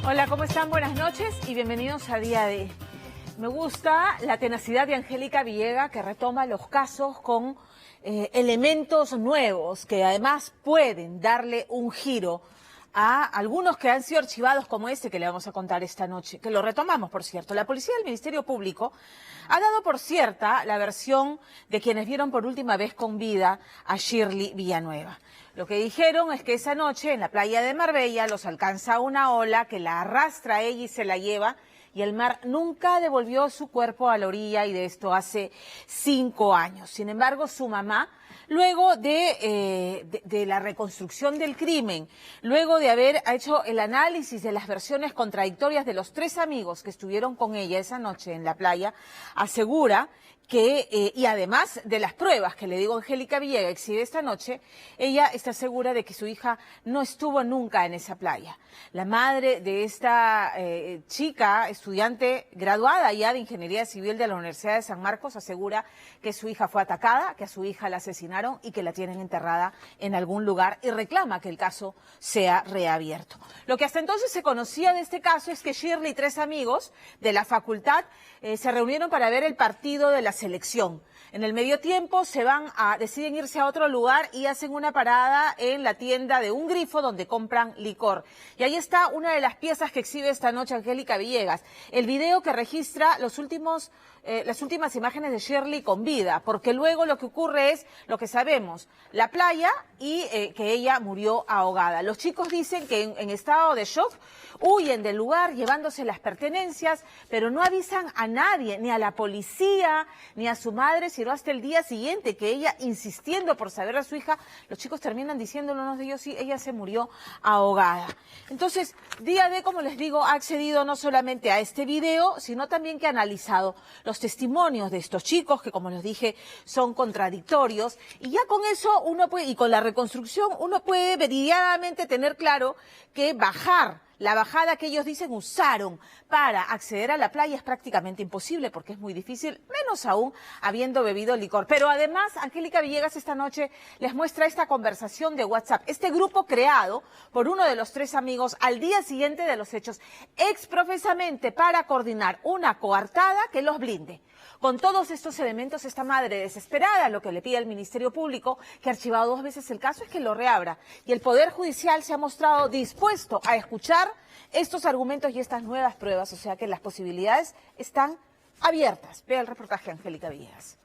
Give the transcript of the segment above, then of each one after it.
Hola, ¿cómo están? Buenas noches y bienvenidos a Día D. Me gusta la tenacidad de Angélica Villegas, que retoma los casos con elementos nuevos que además pueden darle un giro a algunos que han sido archivados, como este que le vamos a contar esta noche, que lo retomamos, por cierto. La policía del Ministerio Público ha dado por cierta la versión de quienes vieron por última vez con vida a Shirley Villanueva. Lo que dijeron es que esa noche en la playa de Marbella los alcanza una ola que la arrastra a ella y se la lleva, y el mar nunca devolvió su cuerpo a la orilla, y de esto hace 5 años. Sin embargo, su mamá, luego de la reconstrucción del crimen, luego de haber hecho el análisis de las versiones contradictorias de los 3 amigos que estuvieron con ella esa noche en la playa, asegura que, y además de las pruebas que le digo Angélica Villegas exhibe esta noche, ella está segura de que su hija no estuvo nunca en esa playa. La madre de esta chica, estudiante graduada ya de Ingeniería Civil de la Universidad de San Marcos, asegura que su hija fue atacada, que a su hija la asesinaron y que la tienen enterrada en algún lugar, y reclama que el caso sea reabierto. Lo que hasta entonces se conocía de este caso es que Shirley y 3 amigos de la facultad se reunieron para ver el partido de la selección. En el medio tiempo deciden irse a otro lugar y hacen una parada en la tienda de un grifo donde compran licor. Y ahí está una de las piezas que exhibe esta noche Angélica Villegas, el video que registra las últimas imágenes de Shirley con vida, porque luego lo que ocurre es lo que sabemos, la playa y que ella murió ahogada. Los chicos dicen que en estado de shock huyen del lugar llevándose las pertenencias, pero no avisan a nadie, ni a la policía, ni a su madre, sino hasta el día siguiente, que ella, insistiendo por saber a su hija, los chicos terminan diciéndole unos de ellos, sí, ella se murió ahogada. Entonces, Día D, como les digo, ha accedido no solamente a este video, sino también que ha analizado los testimonios de estos chicos, que como les dije, son contradictorios, y ya con eso uno puede, y con la reconstrucción, uno puede meridianamente tener claro que la bajada que ellos dicen usaron para acceder a la playa es prácticamente imposible, porque es muy difícil, menos aún habiendo bebido licor. Pero además, Angélica Villegas esta noche les muestra esta conversación de WhatsApp, este grupo creado por uno de los 3 amigos al día siguiente de los hechos, exprofesamente para coordinar una coartada que los blinde. Con todos estos elementos, esta madre desesperada, lo que le pide al Ministerio Público, que ha archivado 2 veces el caso, es que lo reabra. Y el Poder Judicial se ha mostrado dispuesto a escuchar estos argumentos y estas nuevas pruebas, o sea que las posibilidades están abiertas. Vea el reportaje, Angélica Villegas.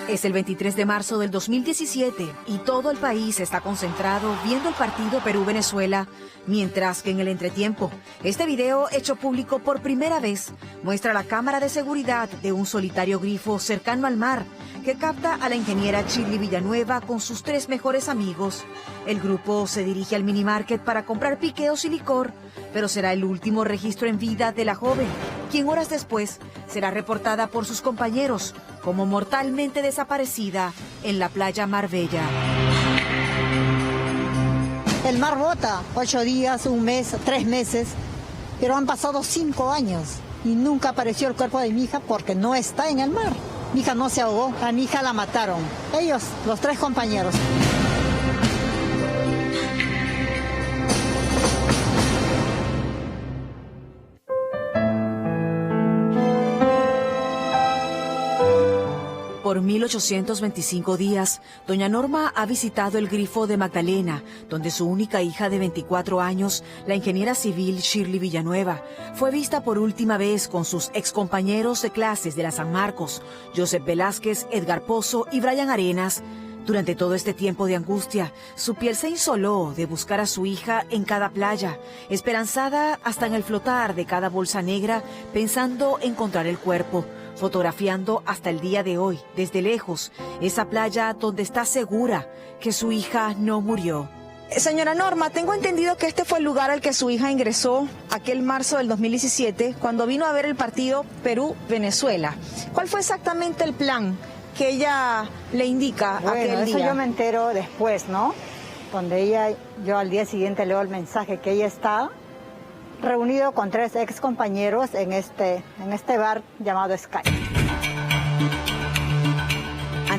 Es el 23 de marzo del 2017 y todo el país está concentrado viendo el partido Perú-Venezuela, mientras que en el entretiempo, este video hecho público por primera vez muestra la cámara de seguridad de un solitario grifo cercano al mar que capta a la ingeniera Shirley Villanueva con sus 3 mejores amigos. El grupo se dirige al minimarket para comprar piqueos y licor, pero será el último registro en vida de la joven, quien horas después será reportada por sus compañeros como mortalmente desaparecida en la playa Marbella. El mar bota 8 días, 1 mes, 3 meses, pero han pasado 5 años y nunca apareció el cuerpo de mi hija porque no está en el mar. Mi hija no se ahogó, a mi hija la mataron. Ellos, los 3 compañeros. Por 1825 días, doña Norma ha visitado el grifo de Magdalena, donde su única hija de 24 años, la ingeniera civil Shirley Villanueva, fue vista por última vez con sus excompañeros de clases de la San Marcos, Joseph Velázquez, Edgar Pozo y Brian Arenas. Durante todo este tiempo de angustia, su piel se insoló de buscar a su hija en cada playa, esperanzada hasta en el flotar de cada bolsa negra, pensando encontrar el cuerpo, fotografiando hasta el día de hoy, desde lejos, esa playa donde está segura que su hija no murió. Señora Norma, tengo entendido que este fue el lugar al que su hija ingresó aquel marzo del 2017, cuando vino a ver el partido Perú-Venezuela. ¿Cuál fue exactamente el plan que ella le indica aquel día? Eso yo me entero después, ¿no? Donde yo al día siguiente leo el mensaje que ella está reunido con 3 ex compañeros en este bar llamado Sky.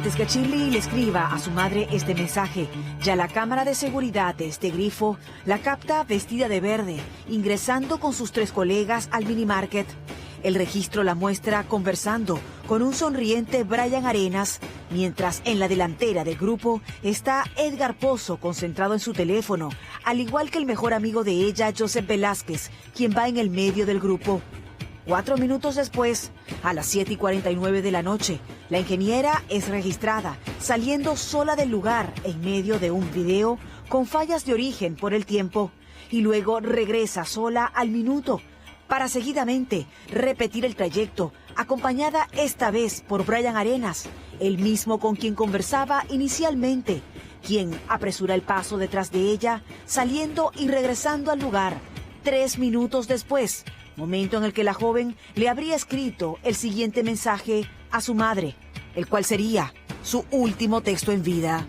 Antes que Shirley le escriba a su madre este mensaje, ya la cámara de seguridad de este grifo la capta vestida de verde, ingresando con sus 3 colegas al minimarket. El registro la muestra conversando con un sonriente Brian Arenas, mientras en la delantera del grupo está Edgar Pozo concentrado en su teléfono, al igual que el mejor amigo de ella, Joseph Velázquez, quien va en el medio del grupo. 4 minutos después, a las 7:49 de la noche, la ingeniera es registrada, saliendo sola del lugar en medio de un video con fallas de origen por el tiempo, y luego regresa sola al minuto, para seguidamente repetir el trayecto, acompañada esta vez por Brian Arenas, el mismo con quien conversaba inicialmente, quien apresura el paso detrás de ella, saliendo y regresando al lugar 3 minutos después, momento en el que la joven le habría escrito el siguiente mensaje a su madre, el cual sería su último texto en vida.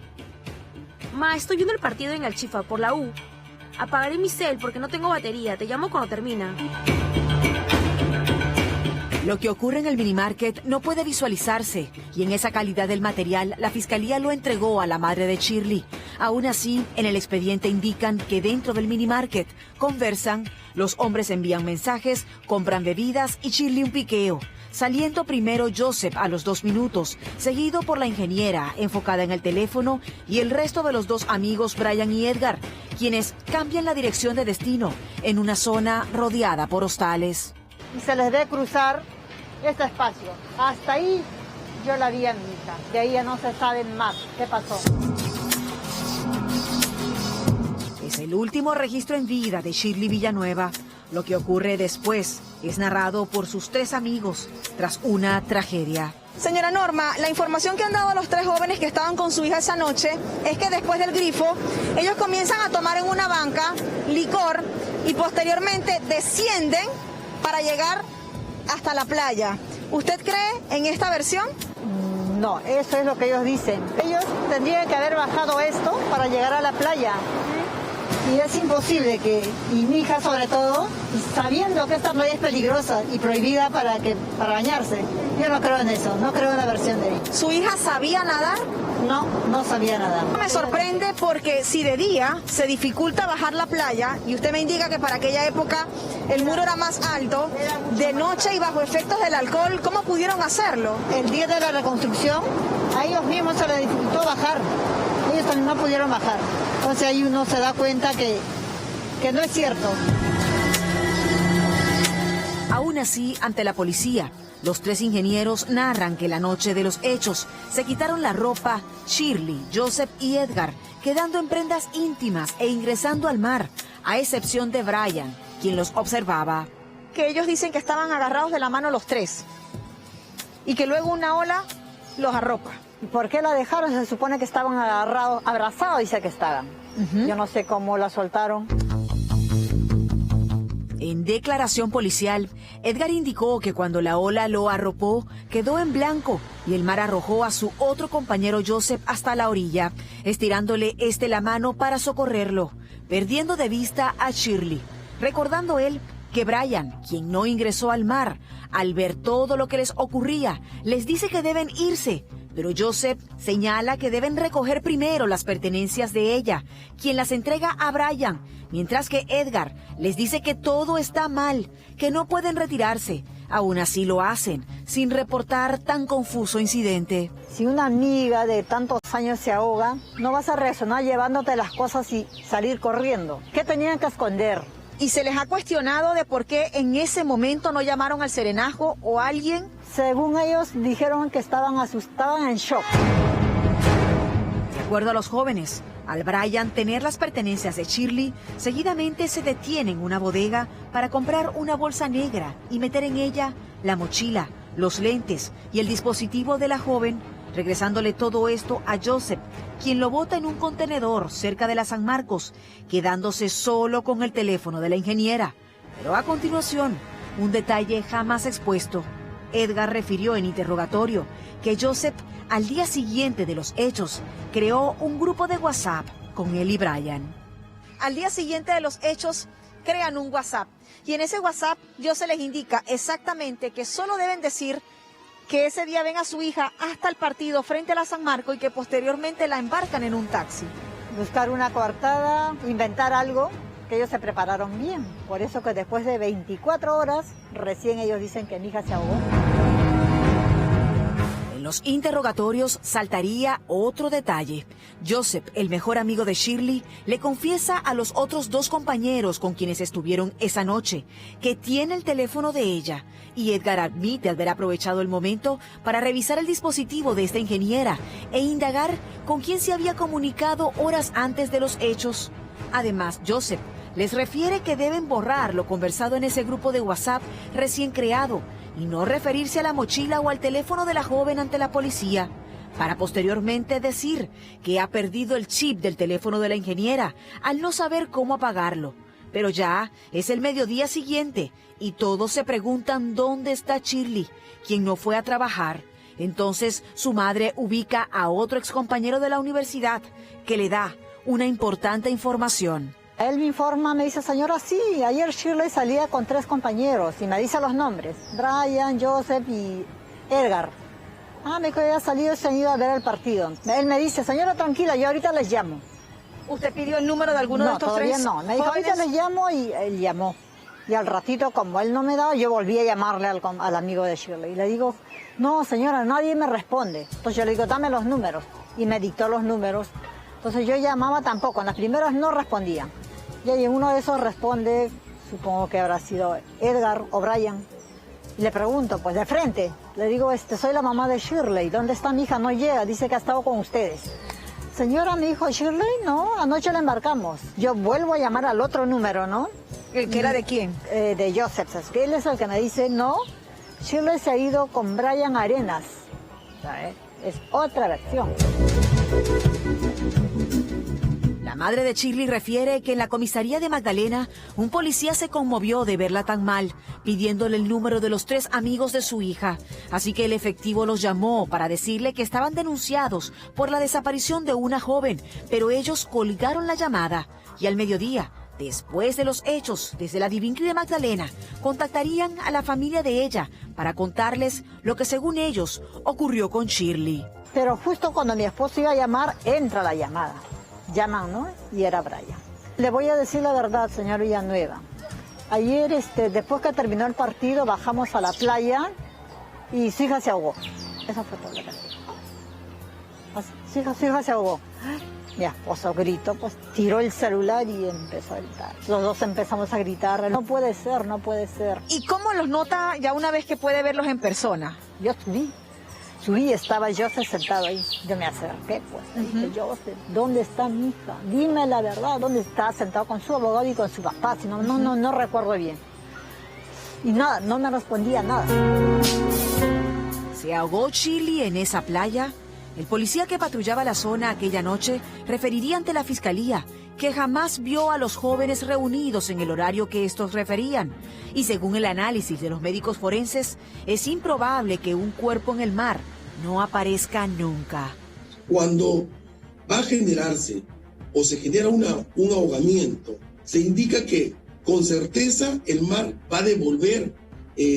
Ma, estoy viendo el partido en Alchifa por la U. Apagaré mi cel porque no tengo batería. Te llamo cuando termina. Lo que ocurre en el minimarket no puede visualizarse y en esa calidad del material la fiscalía lo entregó a la madre de Shirley. Aún así, en el expediente indican que dentro del minimarket conversan, los hombres envían mensajes, compran bebidas y Shirley un piqueo. Saliendo primero Joseph a los 2 minutos, seguido por la ingeniera enfocada en el teléfono y el resto de los 2 amigos Brian y Edgar, quienes cambian la dirección de destino en una zona rodeada por hostales. Y se les ve cruzar este espacio. Hasta ahí yo la vi a mi hija. De ahí ya no se sabe más qué pasó. Es el último registro en vida de Shirley Villanueva. Lo que ocurre después es narrado por sus 3 amigos tras una tragedia. Señora Norma, la información que han dado los 3 jóvenes que estaban con su hija esa noche es que después del grifo, ellos comienzan a tomar en una banca licor y posteriormente descienden para llegar hasta la playa. ¿Usted cree en esta versión? No, eso es lo que ellos dicen. Ellos tendrían que haber bajado esto para llegar a la playa. Y es imposible y mi hija sobre todo, sabiendo que esta playa es peligrosa y prohibida para bañarse. Yo no creo en eso, no creo en la versión de ella. ¿Su hija sabía nadar? No, no sabía nadar. Me sorprende porque si de día se dificulta bajar la playa, y usted me indica que para aquella época el muro era más alto, de noche y bajo efectos del alcohol, ¿cómo pudieron hacerlo? El día de la reconstrucción, a ellos mismos se les dificultó bajar. Ellos también no pudieron bajar. Entonces ahí uno se da cuenta que no es cierto. Aún así, ante la policía, los 3 ingenieros narran que la noche de los hechos se quitaron la ropa Shirley, Joseph y Edgar, quedando en prendas íntimas e ingresando al mar, a excepción de Brian, quien los observaba. Que ellos dicen que estaban agarrados de la mano los 3 y que luego una ola los arropa. ¿Y por qué la dejaron? Se supone que estaban agarrados, abrazados, dice que estaban. Yo no sé cómo la soltaron. En declaración policial, Edgar indicó que cuando la ola lo arropó, quedó en blanco y el mar arrojó a su otro compañero Joseph hasta la orilla, estirándole la mano para socorrerlo, perdiendo de vista a Shirley, recordando él que Brian, quien no ingresó al mar, al ver todo lo que les ocurría, les dice que deben irse, pero Joseph señala que deben recoger primero las pertenencias de ella, quien las entrega a Brian, mientras que Edgar les dice que todo está mal, que no pueden retirarse. Aún así lo hacen, sin reportar tan confuso incidente. Si una amiga de tantos años se ahoga, no vas a reaccionar llevándote las cosas y salir corriendo. ¿Qué tenían que esconder? ¿Y se les ha cuestionado de por qué en ese momento no llamaron al serenajo o alguien? Según ellos dijeron que estaban asustados, en shock. De acuerdo a los jóvenes, al Brian tener las pertenencias de Shirley, seguidamente se detiene en una bodega para comprar una bolsa negra y meter en ella la mochila, los lentes y el dispositivo de la joven, regresándole todo esto a Joseph, quien lo bota en un contenedor cerca de la San Marcos, quedándose solo con el teléfono de la ingeniera. Pero a continuación, un detalle jamás expuesto. Edgar refirió en interrogatorio que Joseph, al día siguiente de los hechos, creó un grupo de WhatsApp con él y Brian. Al día siguiente de los hechos, crean un WhatsApp. Y en ese WhatsApp, Joseph les indica exactamente que solo deben decir que ese día ven a su hija hasta el partido frente a la San Marco y que posteriormente la embarcan en un taxi. Buscar una coartada, inventar algo, que ellos se prepararon bien. Por eso que después de 24 horas, recién ellos dicen que mi hija se ahogó. En los interrogatorios saltaría otro detalle. Joseph, el mejor amigo de Shirley, le confiesa a los otros 2 compañeros con quienes estuvieron esa noche que tiene el teléfono de ella, y Edgar admite haber aprovechado el momento para revisar el dispositivo de esta ingeniera e indagar con quién se había comunicado horas antes de los hechos. Además, Joseph les refiere que deben borrar lo conversado en ese grupo de WhatsApp recién creado y no referirse a la mochila o al teléfono de la joven ante la policía, para posteriormente decir que ha perdido el chip del teléfono de la ingeniera al no saber cómo apagarlo. Pero ya es el mediodía siguiente y todos se preguntan dónde está Shirley, quien no fue a trabajar. Entonces su madre ubica a otro excompañero de la universidad que le da una importante información. Él me informa, me dice, señora, sí, ayer Shirley salía con 3 compañeros y me dice los nombres, Brian, Joseph y Edgar. Me dijo, ella ha salido y se han ido a ver el partido. Él me dice, señora, tranquila, yo ahorita les llamo. ¿Usted pidió el número de alguno de estos 3 No, me dijo, ahorita les llamo y él llamó. Y al ratito, como él no me daba, yo volví a llamarle al amigo de Shirley. Y le digo, no, señora, nadie me responde. Entonces yo le digo, dame los números. Y me dictó los números. Entonces yo llamaba tampoco, en las primeras no respondían. Y en uno de esos responde, supongo que habrá sido Edgar o Brian. Y le pregunto, pues de frente, le digo, soy la mamá de Shirley, ¿dónde está mi hija? No llega, dice que ha estado con ustedes. Señora, mi hijo Shirley, no, anoche la embarcamos. Yo vuelvo a llamar al otro número, ¿no? ¿El que era de quién? De Joseph, que él es el que me dice, no, Shirley se ha ido con Brian Arenas. Es otra versión. La madre de Shirley refiere que en la comisaría de Magdalena un policía se conmovió de verla tan mal, pidiéndole el número de los 3 amigos de su hija. Así que el efectivo los llamó para decirle que estaban denunciados por la desaparición de una joven, pero ellos colgaron la llamada y al mediodía, después de los hechos, desde la Divincri de Magdalena, contactarían a la familia de ella para contarles lo que según ellos ocurrió con Shirley. Pero justo cuando mi esposo iba a llamar, entra la llamada. Llaman, ¿no? Y era Brian. Le voy a decir la verdad, señor Villanueva. Ayer, después que terminó el partido, bajamos a la playa y su hija se ahogó. Eso fue todo lo que dijo. Su hija se ahogó. Mi esposo gritó, pues tiró el celular y empezó a gritar. Los 2 empezamos a gritar, no puede ser, no puede ser. ¿Y cómo los nota ya una vez que puede verlos en persona? Yo subí, estaba Joseph sentado ahí. Yo me acerqué, pues. Dije, Joseph, ¿dónde está mi hija? Dime la verdad, ¿dónde está? Sentado con su abogado y con su papá, si no recuerdo bien. Y nada, no me respondía nada. ¿Se ahogó Shirley en esa playa? El policía que patrullaba la zona aquella noche referiría ante la fiscalía que jamás vio a los jóvenes reunidos en el horario que estos referían. Y según el análisis de los médicos forenses, es improbable que un cuerpo en el mar no aparezca nunca. Cuando va a generarse o se genera un ahogamiento, se indica que con certeza el mar va a devolver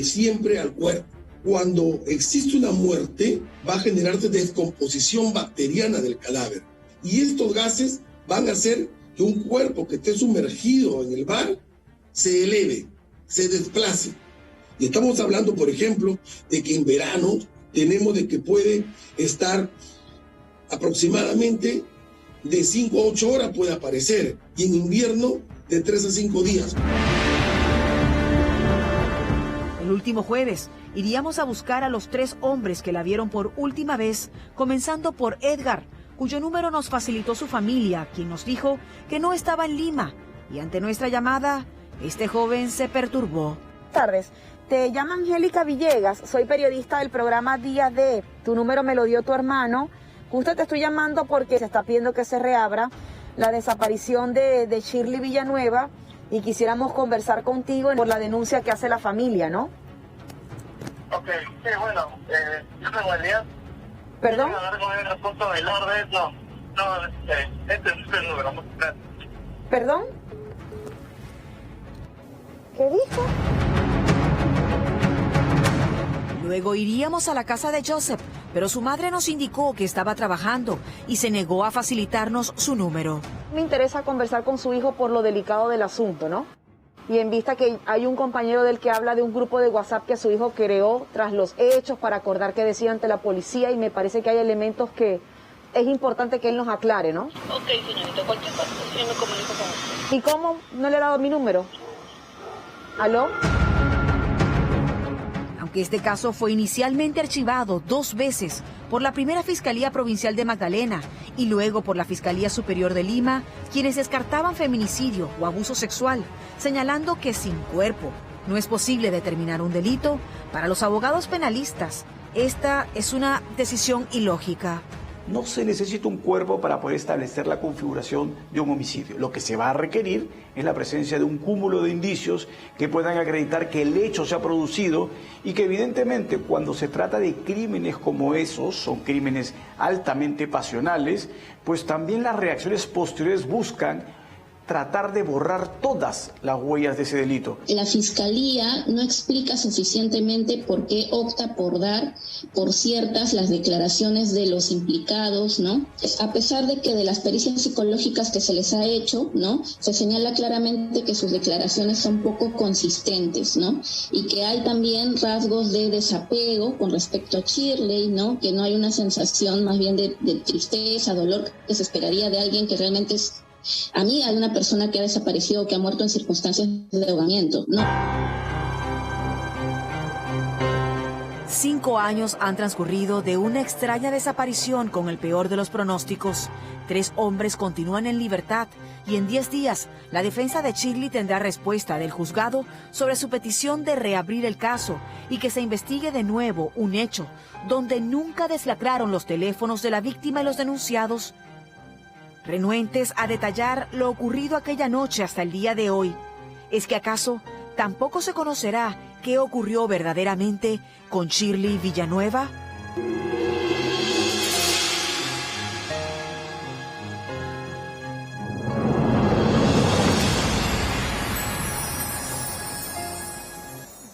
siempre al cuerpo. Cuando existe una muerte, va a generarse descomposición bacteriana del cadáver. Y estos gases van a hacer que un cuerpo que esté sumergido en el mar se eleve, se desplace. Y estamos hablando, por ejemplo, de que en verano tenemos de que puede estar aproximadamente de 5 a 8 horas puede aparecer, y en invierno de 3 a 5 días. El último jueves iríamos a buscar a los 3 hombres que la vieron por última vez, comenzando por Edgar, cuyo número nos facilitó su familia, quien nos dijo que no estaba en Lima. Y ante nuestra llamada, este joven se perturbó. Buenas tardes. Te llama Angélica Villegas, soy periodista del programa Día D. Tu número me lo dio tu hermano. Justo te estoy llamando porque se está pidiendo que se reabra la desaparición de Shirley Villanueva y quisiéramos conversar contigo por la denuncia que hace la familia, ¿no? Ok, sí, bueno, yo tengo el día. ¿Perdón? Este es el número. ¿Perdón? ¿Qué dijo? Luego iríamos a la casa de Joseph, pero su madre nos indicó que estaba trabajando y se negó a facilitarnos su número. Me interesa conversar con su hijo por lo delicado del asunto, ¿no? Y en vista que hay un compañero del que habla de un grupo de WhatsApp que su hijo creó tras los hechos para acordar qué decía ante la policía, y me parece que hay elementos que es importante que él nos aclare, ¿no? Ok, señorita, cualquier cosa, yo me comunico con usted. ¿Y cómo? ¿No le he dado mi número? ¿Aló? Aunque este caso fue inicialmente archivado 2 veces por la primera Fiscalía Provincial de Magdalena y luego por la Fiscalía Superior de Lima, quienes descartaban feminicidio o abuso sexual, señalando que sin cuerpo no es posible determinar un delito, para los abogados penalistas, esta es una decisión ilógica. No se necesita un cuerpo para poder establecer la configuración de un homicidio. Lo que se va a requerir es la presencia de un cúmulo de indicios que puedan acreditar que el hecho se ha producido y que evidentemente cuando se trata de crímenes como esos, son crímenes altamente pasionales, pues también las reacciones posteriores buscan tratar de borrar todas las huellas de ese delito. La Fiscalía no explica suficientemente por qué opta por dar por ciertas las declaraciones de los implicados, ¿no? A pesar de que de las pericias psicológicas que se les ha hecho, ¿no? Se señala claramente que sus declaraciones son poco consistentes, ¿no? Y que hay también rasgos de desapego con respecto a Shirley, ¿no? Que no hay una sensación más bien de tristeza, dolor que se esperaría de alguien que realmente es amiga de una persona que ha desaparecido o que ha muerto en circunstancias de ahogamiento, ¿no? 5 años han transcurrido de una extraña desaparición con el peor de los pronósticos. 3 hombres continúan en libertad y en 10 días la defensa de Shirley tendrá respuesta del juzgado sobre su petición de reabrir el caso y que se investigue de nuevo un hecho donde nunca deslacraron los teléfonos de la víctima y los denunciados. Renuentes a detallar lo ocurrido aquella noche hasta el día de hoy, ¿es que acaso tampoco se conocerá qué ocurrió verdaderamente con Shirley Villanueva?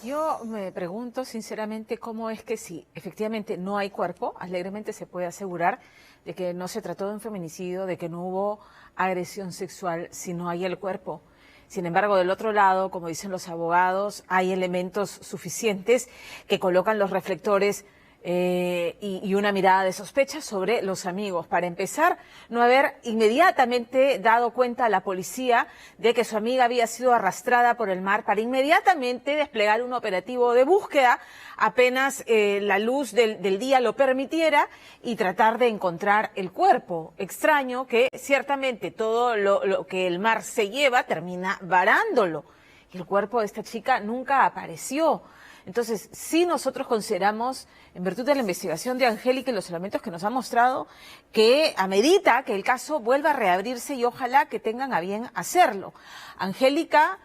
Yo me pregunto sinceramente cómo es que si efectivamente no hay cuerpo, alegremente se puede asegurar de que no se trató de un feminicidio, de que no hubo agresión sexual si no hay el cuerpo. Sin embargo, del otro lado, como dicen los abogados, hay elementos suficientes que colocan los reflectores y una mirada de sospecha sobre los amigos. Para empezar, no haber inmediatamente dado cuenta a la policía de que su amiga había sido arrastrada por el mar, para inmediatamente desplegar un operativo de búsqueda apenas la luz del día lo permitiera y tratar de encontrar el cuerpo. Extraño que ciertamente todo lo que el mar se lleva termina varándolo. Y el cuerpo de esta chica nunca apareció. Entonces, sí nosotros consideramos, en virtud de la investigación de Angélica y los elementos que nos ha mostrado, que amerita que el caso vuelva a reabrirse y ojalá que tengan a bien hacerlo. Angélica,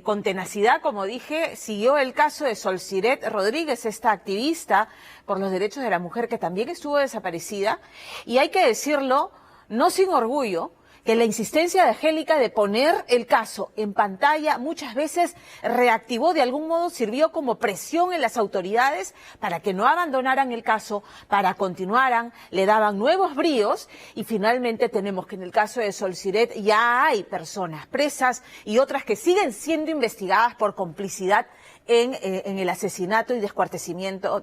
con tenacidad, como dije, siguió el caso de Solciret Rodríguez, esta activista por los derechos de la mujer que también estuvo desaparecida, y hay que decirlo, no sin orgullo, que la insistencia de Angélica de poner el caso en pantalla muchas veces reactivó, de algún modo sirvió como presión en las autoridades para que no abandonaran el caso, para continuaran, le daban nuevos bríos y finalmente tenemos que en el caso de Solciret ya hay personas presas y otras que siguen siendo investigadas por complicidad en el asesinato y descuartizamiento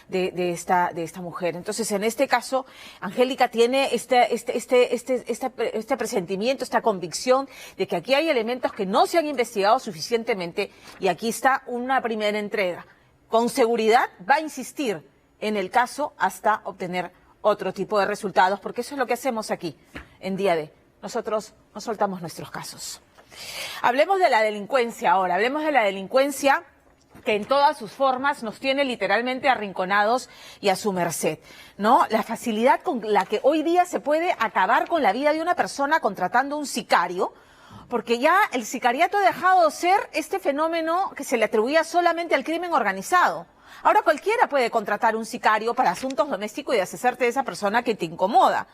de esta mujer. Entonces, en este caso, Angélica tiene este presentimiento, esta convicción de que aquí hay elementos que no se han investigado suficientemente y aquí está una primera entrega. Con seguridad va a insistir en el caso hasta obtener otro tipo de resultados, porque eso es lo que hacemos aquí en Día D. Nosotros no soltamos nuestros casos. Hablemos de la delincuencia ahora, hablemos de la delincuencia que en todas sus formas nos tiene literalmente arrinconados y a su merced, ¿no? La facilidad con la que hoy día se puede acabar con la vida de una persona contratando un sicario, porque ya el sicariato ha dejado de ser este fenómeno que se le atribuía solamente al crimen organizado. Ahora cualquiera puede contratar un sicario para asuntos domésticos y deshacerte de esa persona que te incomoda.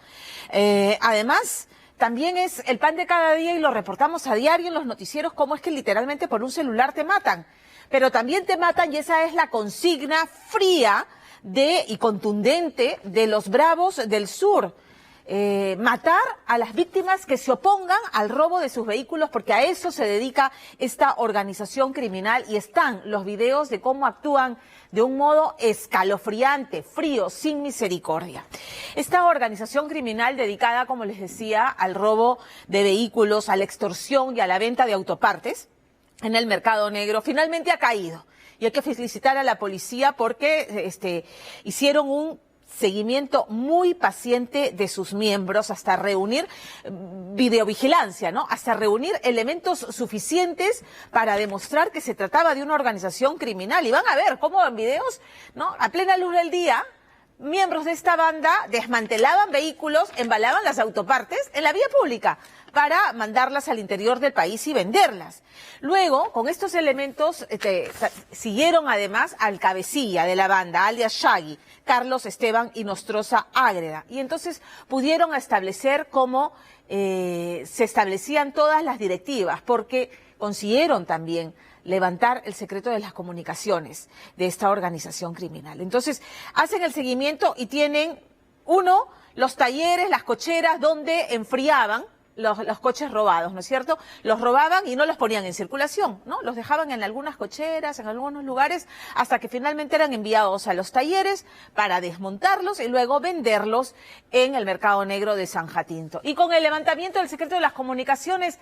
Además, también es el pan de cada día y lo reportamos a diario en los noticieros, cómo es que literalmente por un celular te matan. pero también te matan, y esa es la consigna fría y contundente de los Bravos del Sur. Matar a las víctimas que se opongan al robo de sus vehículos, porque a eso se dedica esta organización criminal, y están los videos de cómo actúan de un modo escalofriante, frío, sin misericordia. Esta organización criminal dedicada, como les decía, al robo de vehículos, a la extorsión y a la venta de autopartes en el mercado negro, finalmente ha caído. Y hay que felicitar a la policía porque hicieron un seguimiento muy paciente de sus miembros hasta reunir videovigilancia, ¿no? Hasta reunir elementos suficientes para demostrar que se trataba de una organización criminal. Y van a ver cómo en videos, ¿no? A plena luz del día, miembros de esta banda desmantelaban vehículos, embalaban las autopartes en la vía pública para mandarlas al interior del país y venderlas. Luego, con estos elementos, siguieron además al cabecilla de la banda, alias Shaggy, Carlos Esteban Inostroza Ágreda. Y entonces pudieron establecer cómo se establecían todas las directivas, porque consiguieron también levantar el secreto de las comunicaciones de esta organización criminal. Entonces, hacen el seguimiento y tienen, los talleres, las cocheras donde enfriaban los coches robados, ¿no es cierto? Los robaban y no los ponían en circulación, ¿no? Los dejaban en algunas cocheras, en algunos lugares, hasta que finalmente eran enviados a los talleres para desmontarlos y luego venderlos en el mercado negro de San Jacinto. Y con el levantamiento del secreto de las comunicaciones,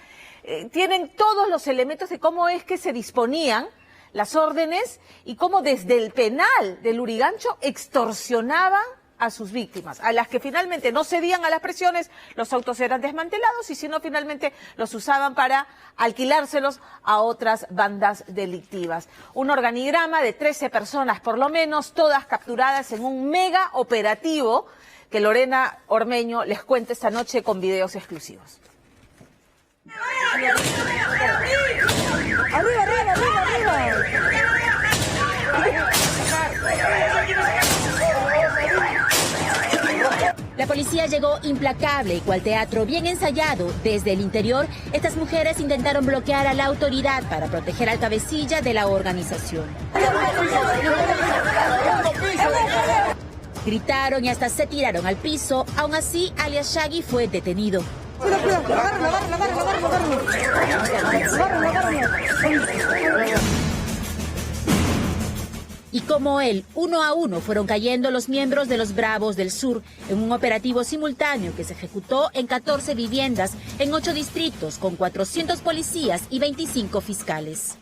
tienen todos los elementos de cómo es que se disponían las órdenes y cómo desde el penal de Lurigancho extorsionaban a sus víctimas, a las que finalmente no cedían a las presiones. Los autos eran desmantelados y si no, finalmente los usaban para alquilárselos a otras bandas delictivas. Un organigrama de 13 personas por lo menos, todas capturadas en un mega operativo que Lorena Ormeño les cuenta esta noche con videos exclusivos. ¡Arriba, arriba, arriba, arriba! La policía llegó implacable y cual teatro bien ensayado. Desde el interior, estas mujeres intentaron bloquear a la autoridad para proteger al cabecilla de la organización. Gritaron y hasta se tiraron al piso. Aún así, alias Shaggy fue detenido. Y como él, uno a uno fueron cayendo los miembros de los Bravos del Sur en un operativo simultáneo que se ejecutó en 14 viviendas en 8 distritos con 400 policías y 25 fiscales.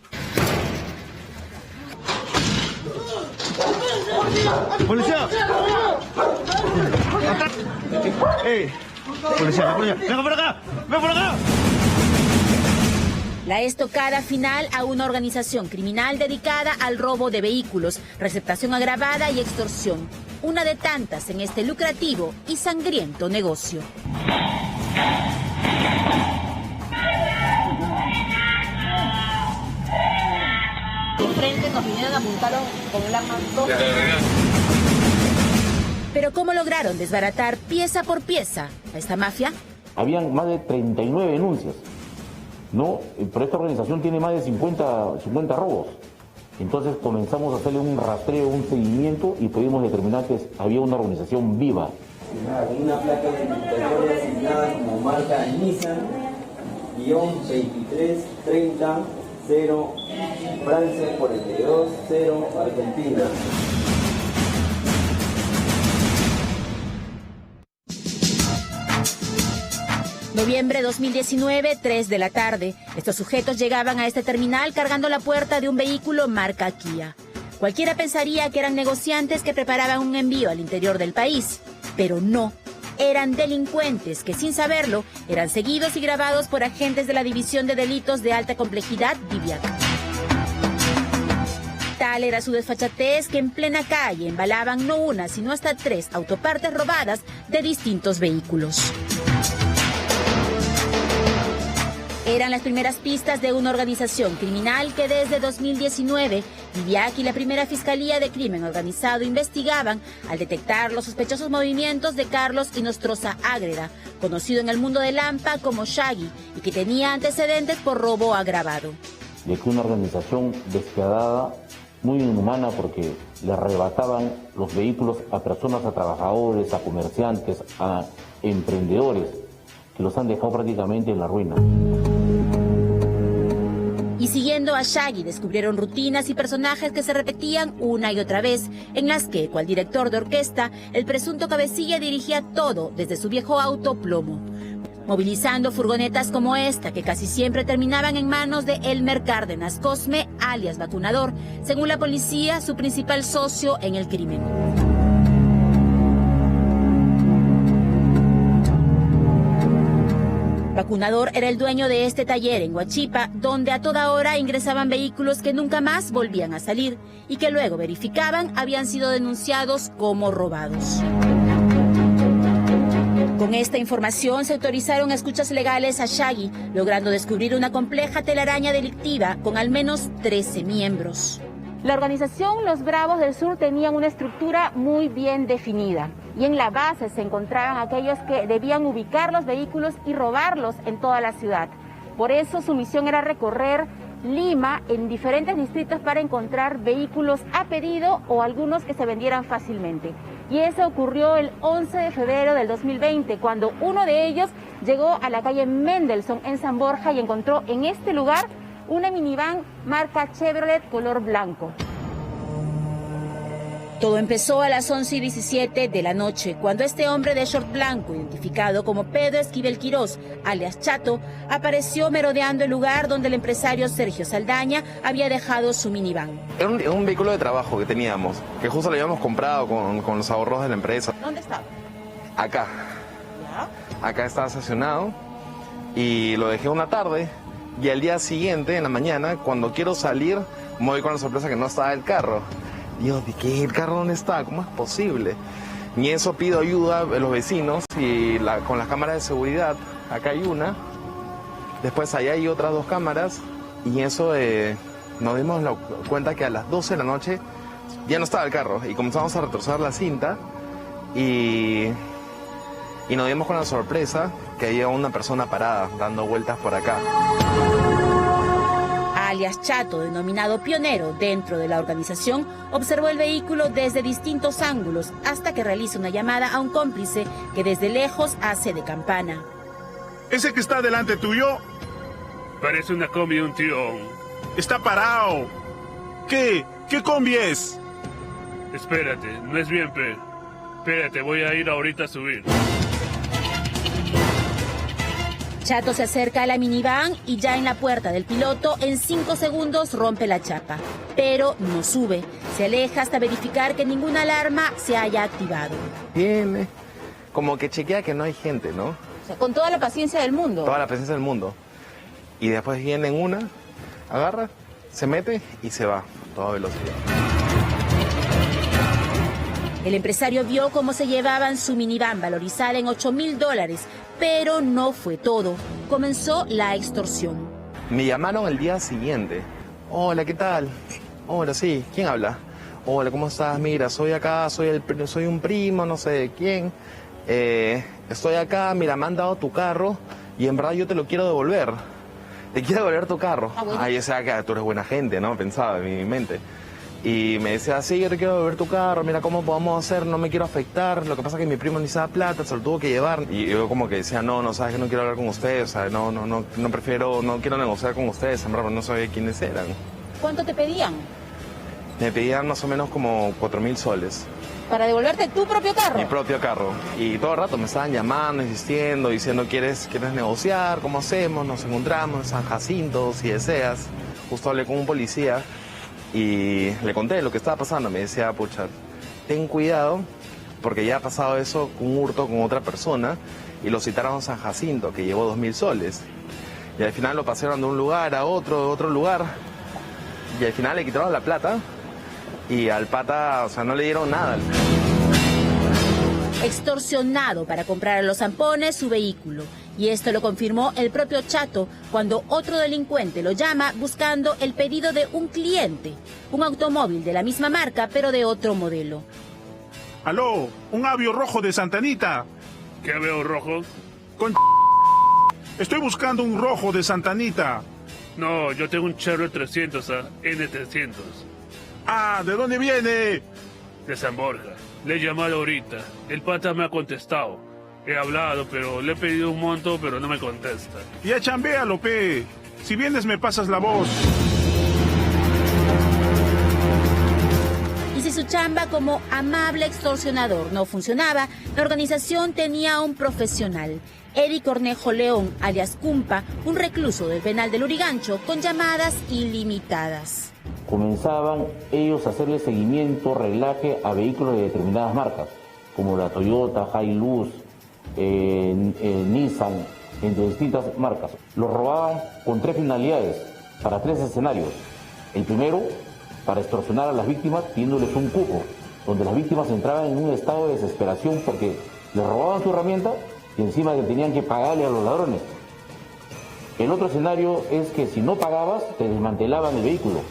¡Policía! ¡Ey! ¡Policía, venga por acá! ¡Ven por acá! La estocada final a una organización criminal dedicada al robo de vehículos, receptación agravada y extorsión. Una de tantas en este lucrativo y sangriento negocio. De frente nos vinieron a apuntar con el arma. Pero ¿cómo lograron desbaratar pieza por pieza a esta mafia? Habían más de 39 denuncias. No, pero esta organización tiene más de 50 robos. Entonces comenzamos a hacerle un rastreo, un seguimiento y pudimos determinar que había una organización viva. Una placa de identificador asignada como marca Nissan, -2330 0 Francia 42 0 Argentina. Noviembre 2019, 3 de la tarde. Estos sujetos llegaban a este terminal cargando la puerta de un vehículo marca Kia. Cualquiera pensaría que eran negociantes que preparaban un envío al interior del país, pero no. Eran delincuentes que, sin saberlo, eran seguidos y grabados por agentes de la División de Delitos de Alta Complejidad, DIVIAC. Tal era su desfachatez que en plena calle embalaban no una, sino hasta 3 autopartes robadas de distintos vehículos. Eran las primeras pistas de una organización criminal que desde 2019, DIVIAC y la primera Fiscalía de Crimen Organizado investigaban al detectar los sospechosos movimientos de Carlos Inostroza Ágreda, conocido en el mundo del AMPA como Shaggy, y que tenía antecedentes por robo agravado. de que una organización despiadada, muy inhumana, porque le arrebataban los vehículos a personas, a trabajadores, a comerciantes, a emprendedores, que los han dejado prácticamente en la ruina. Y siguiendo a Shaggy, descubrieron rutinas y personajes que se repetían una y otra vez, en las que, cual director de orquesta, el presunto cabecilla dirigía todo desde su viejo auto plomo, movilizando furgonetas como esta, que casi siempre terminaban en manos de Elmer Cárdenas Cosme, alias Vacunador, según la policía, su principal socio en el crimen. Vacunador era el dueño de este taller en Huachipa, donde a toda hora ingresaban vehículos que nunca más volvían a salir y que luego verificaban habían sido denunciados como robados. Con esta información se autorizaron escuchas legales a Shaggy, logrando descubrir una compleja telaraña delictiva con al menos 13 miembros. La organización Los Bravos del Sur tenía una estructura muy bien definida y en la base se encontraban aquellos que debían ubicar los vehículos y robarlos en toda la ciudad. Por eso su misión era recorrer Lima en diferentes distritos para encontrar vehículos a pedido o algunos que se vendieran fácilmente. Y eso ocurrió el 11 de febrero del 2020, cuando uno de ellos llegó a la calle Mendelssohn en San Borja y encontró en este lugar una minivan marca Chevrolet color blanco. Todo empezó a las 11:17 de la noche, cuando este hombre de short blanco, identificado como Pedro Esquivel Quirós, alias Chato, apareció merodeando el lugar donde el empresario Sergio Saldaña había dejado su minivan. Era un vehículo de trabajo que teníamos, que justo lo habíamos comprado con los ahorros de la empresa. ¿Dónde estaba? Acá. ¿Ya? Acá estaba estacionado y lo dejé una tarde. Y al día siguiente, en la mañana, cuando quiero salir, me voy con la sorpresa que no estaba el carro. Dios, ¿qué? ¿El carro dónde está? ¿Cómo es posible? Y eso pido ayuda a los vecinos y con las cámaras de seguridad. Acá hay una. Después allá hay otras 2 cámaras. Y eso nos dimos cuenta que a las 12 de la noche ya no estaba el carro. Y comenzamos a retroceder la cinta. Y nos dimos con la sorpresa que había una persona parada dando vueltas por acá. Alias Chato, denominado pionero dentro de la organización, observó el vehículo desde distintos ángulos hasta que realiza una llamada a un cómplice que desde lejos hace de campana. ¿Ese que está delante tuyo? Parece una combi, un tío. Está parado. ¿Qué? ¿Qué combi es? Espérate, no es bien, pe. Espérate, voy a ir ahorita a subir. Chato se acerca a la minivan y ya en la puerta del piloto, en 5 segundos rompe la chapa. Pero no sube. Se aleja hasta verificar que ninguna alarma se haya activado. Viene, como que chequea que no hay gente, ¿no? O sea, con toda la paciencia del mundo. Toda la paciencia del mundo. Y después viene en una, agarra, se mete y se va a toda velocidad. El empresario vio cómo se llevaban su minivan valorizada en $8,000, pero no fue todo. Comenzó la extorsión. Me llamaron el día siguiente. Hola, ¿qué tal? Hola, sí, ¿quién habla? Hola, ¿cómo estás? Mira, soy acá, soy un primo, no sé de quién. Estoy acá, mira, me han dado tu carro y en verdad yo te lo quiero devolver. Te quiero devolver tu carro. Bueno. Yo sé que tú eres buena gente, ¿no? Pensaba en mi mente. Y me decía, sí, yo te quiero devolver tu carro, mira cómo podemos hacer, no me quiero afectar, lo que pasa es que mi primo necesitaba plata, se lo tuvo que llevar. Y yo como que decía, no, sabes que no quiero hablar con ustedes, o sea, no quiero negociar con ustedes, en verdad, no sabía quiénes eran. ¿Cuánto te pedían? Me pedían más o menos como 4,000 soles. ¿Para devolverte tu propio carro? Mi propio carro. Y todo el rato me estaban llamando, insistiendo, diciendo, ¿quieres negociar? ¿Cómo hacemos? Nos encontramos en San Jacinto, si deseas. Justo hablé con un policía y le conté lo que estaba pasando. Me decía, pucha, ten cuidado, porque ya ha pasado eso, un hurto con otra persona, y lo citaron a San Jacinto, que llevó 2,000 soles. Y al final lo pasaron de un lugar a otro lugar, y al final le quitaron la plata, y al pata, o sea, no le dieron nada. Extorsionado para comprar a los zampones su vehículo. Y esto lo confirmó el propio Chato cuando otro delincuente lo llama buscando el pedido de un cliente, un automóvil de la misma marca pero de otro modelo. Aló, un Avio rojo de Santa Anita. ¿Qué Avio rojo? Estoy buscando un rojo de Santa Anita. No, yo tengo un Chevrolet 300, N300. Ah, ¿de dónde viene? De San Borja. Le he llamado ahorita. El pata me ha contestado. He hablado, pero le he pedido un monto, pero no me contesta. Ya chambéalo, pe. Si vienes me pasas la voz. Y si su chamba como amable extorsionador no funcionaba, la organización tenía un profesional. Eddie Cornejo León, alias Cumpa, un recluso del penal del Lurigancho, con llamadas ilimitadas. Comenzaban ellos a hacerle seguimiento, reglaje a vehículos de determinadas marcas, como la Toyota, Hilux, Nissan, entre distintas marcas. Los robaban con 3 finalidades, para 3 escenarios. El primero, para extorsionar a las víctimas pidiéndoles un cupo, donde las víctimas entraban en un estado de desesperación porque les robaban su herramienta y encima que tenían que pagarle a los ladrones. El otro escenario es que si no pagabas, te desmantelaban el vehículo.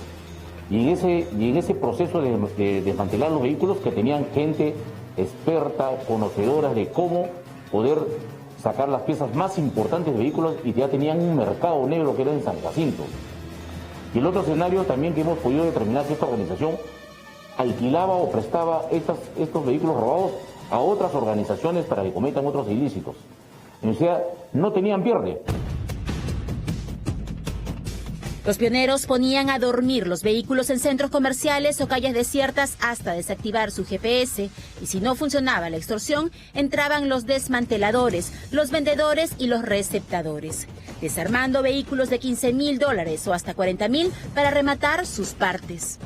Y en ese proceso de desmantelar los vehículos, que tenían gente experta, conocedora de cómo poder sacar las piezas más importantes de vehículos, y ya tenían un mercado negro que era en San Jacinto. Y el otro escenario también que hemos podido determinar es que esta organización alquilaba o prestaba estos vehículos robados a otras organizaciones para que cometan otros ilícitos. O sea, no tenían pierde. Los pioneros ponían a dormir los vehículos en centros comerciales o calles desiertas hasta desactivar su GPS, y si no funcionaba la extorsión, entraban los desmanteladores, los vendedores y los receptadores, desarmando vehículos de $15,000 o hasta $40,000 para rematar sus partes.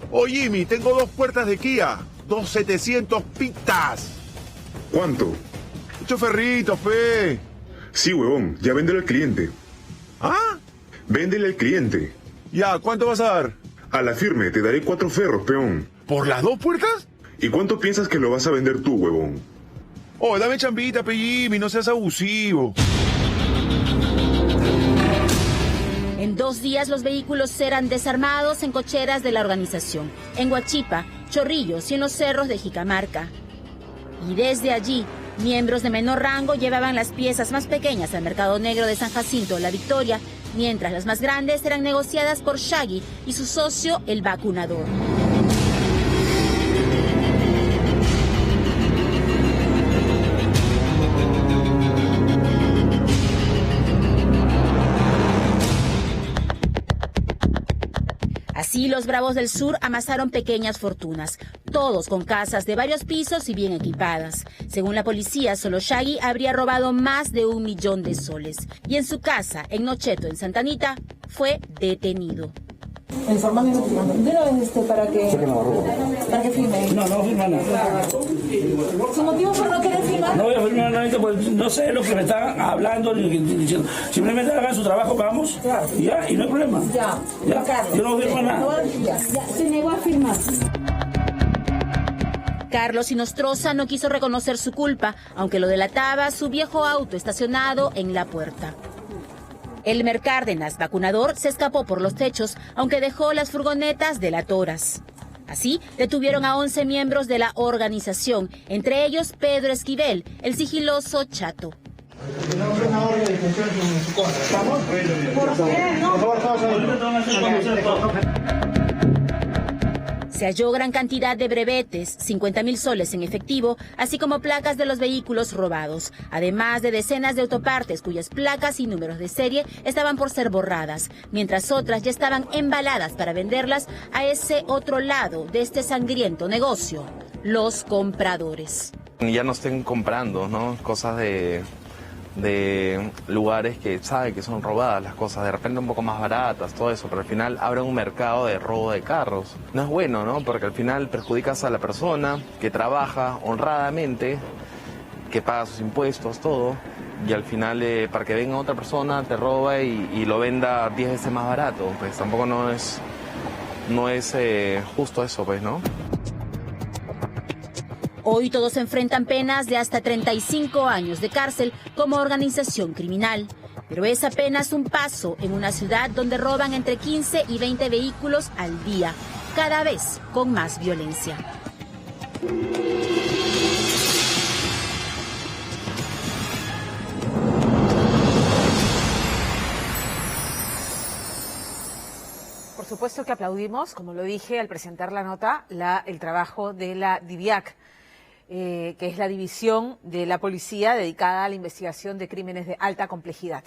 Oye, Jimmy, tengo 2 puertas de Kia, 2 700 pitas. ¿Cuánto? 8 ferritos, fe. Sí, huevón, ya véndelo al cliente. ¿Ah? Véndele al cliente. Ya, ¿cuánto vas a dar? A la firme te daré 4 ferros, peón. ¿Por las 2 puertas? ¿Y cuánto piensas que lo vas a vender tú, huevón? Oh, dame chambita, pe, Jimmy, no seas abusivo. En 2 días los vehículos eran desarmados en cocheras de la organización, en Huachipa, Chorrillos y en los cerros de Jicamarca. Y desde allí, miembros de menor rango llevaban las piezas más pequeñas al mercado negro de San Jacinto, La Victoria, mientras las más grandes eran negociadas por Shaggy y su socio, el vacunador. Así, los Bravos del Sur amasaron pequeñas fortunas, todos con casas de varios pisos y bien equipadas. Según la policía, solo Shaggy habría robado más de $1 millón de soles. Y en su casa, en Nocheto, en Santa Anita, fue detenido. Informando para que firme. No firma nada. ¿Su motivo por no querer firmar? No voy a firmar nada, pues no sé lo que me están hablando ni diciendo. Simplemente hagan su trabajo, vamos, y ya, y no hay problema. Ya. Yo no firmo nada. Ya, se negó a firmar. Carlos Inostroza no quiso reconocer su culpa, aunque lo delataba su viejo auto estacionado en la puerta. Elmer Cárdenas, vacunador, se escapó por los techos, aunque dejó las furgonetas delatoras. Así, detuvieron a 11 miembros de la organización, entre ellos Pedro Esquivel, el sigiloso Chato. Se halló gran cantidad de brevetes, 50,000 soles en efectivo, así como placas de los vehículos robados, además de decenas de autopartes cuyas placas y números de serie estaban por ser borradas, mientras otras ya estaban embaladas para venderlas a ese otro lado de este sangriento negocio, los compradores. Ya no estén comprando, ¿no? Cosas de lugares que saben que son robadas las cosas, de repente un poco más baratas, todo eso, pero al final abren un mercado de robo de carros. No es bueno, ¿no? Porque al final perjudicas a la persona que trabaja honradamente, que paga sus impuestos, todo, y al final para que venga otra persona te roba y lo venda 10 veces más barato, pues tampoco no es justo eso, pues, ¿no? Hoy todos enfrentan penas de hasta 35 años de cárcel como organización criminal. Pero es apenas un paso en una ciudad donde roban entre 15 y 20 vehículos al día, cada vez con más violencia. supuesto que aplaudimos, como lo dije al presentar la nota, el trabajo de la DIVIAC, que es la división de la policía dedicada a la investigación de crímenes de alta complejidad.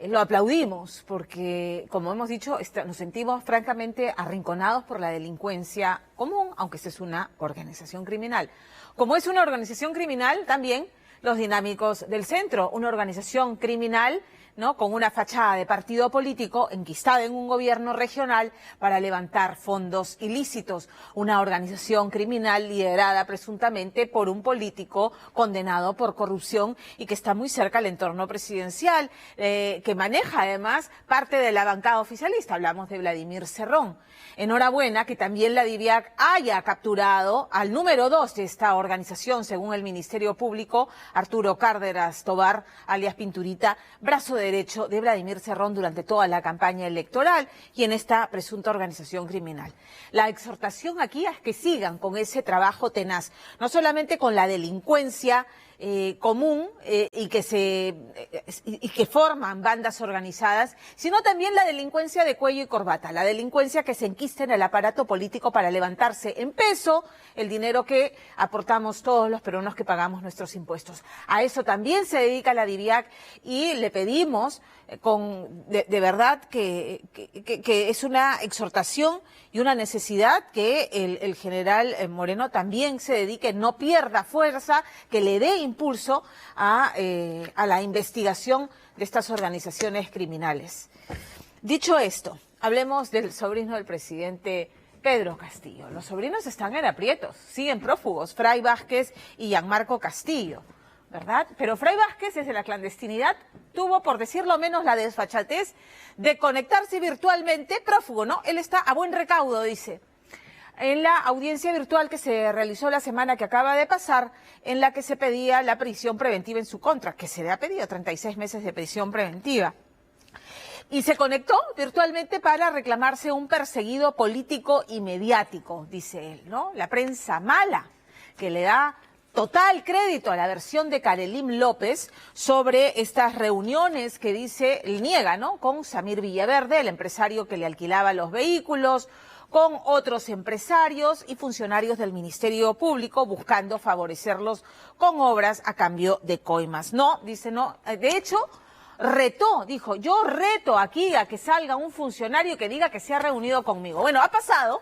Lo aplaudimos porque, como hemos dicho, nos sentimos francamente arrinconados por la delincuencia común, aunque esta es una organización criminal. Como es una organización criminal, también los dinámicos del centro, una organización criminal, ¿no?, con una fachada de partido político enquistada en un gobierno regional para levantar fondos ilícitos, una organización criminal liderada presuntamente por un político condenado por corrupción y que está muy cerca al entorno presidencial, que maneja además parte de la bancada oficialista. Hablamos de Vladimir Cerrón. Enhorabuena que también la DIVIAC haya capturado al número 2 de esta organización, según el Ministerio Público, Arturo Cárdenas Tobar, alias Pinturita, brazo derecho de Vladimir Cerrón durante toda la campaña electoral y en esta presunta organización criminal. La exhortación aquí es que sigan con ese trabajo tenaz, no solamente con la delincuencia común y que forman bandas organizadas, sino también la delincuencia de cuello y corbata, la delincuencia que se enquista en el aparato político para levantarse en peso el dinero que aportamos todos los peruanos que pagamos nuestros impuestos. A eso también se dedica la DIVIAC y le pedimos de verdad que es una exhortación y una necesidad que el general Moreno también se dedique, no pierda fuerza, que le dé impulso a la investigación de estas organizaciones criminales. Dicho esto, hablemos del sobrino del presidente Pedro Castillo. Los sobrinos están en aprietos, siguen prófugos, Fray Vázquez y Gianmarco Castillo, ¿verdad? Pero Fray Vázquez, desde la clandestinidad, tuvo, por decirlo menos, la desfachatez de conectarse virtualmente prófugo, ¿no? Él está a buen recaudo, dice, en la audiencia virtual que se realizó la semana que acaba de pasar, en la que se pedía la prisión preventiva en su contra, que se le ha pedido 36 meses de prisión preventiva. Y se conectó virtualmente para reclamarse un perseguido político y mediático, dice él, ¿no? La prensa mala, que le da total crédito a la versión de Karelim López sobre estas reuniones que dice, él niega, ¿no?, con Samir Villaverde, el empresario que le alquilaba los vehículos, con otros empresarios y funcionarios del Ministerio Público buscando favorecerlos con obras a cambio de coimas. No, dice no, de hecho, dijo, yo reto aquí a que salga un funcionario que diga que se ha reunido conmigo. Bueno, ha pasado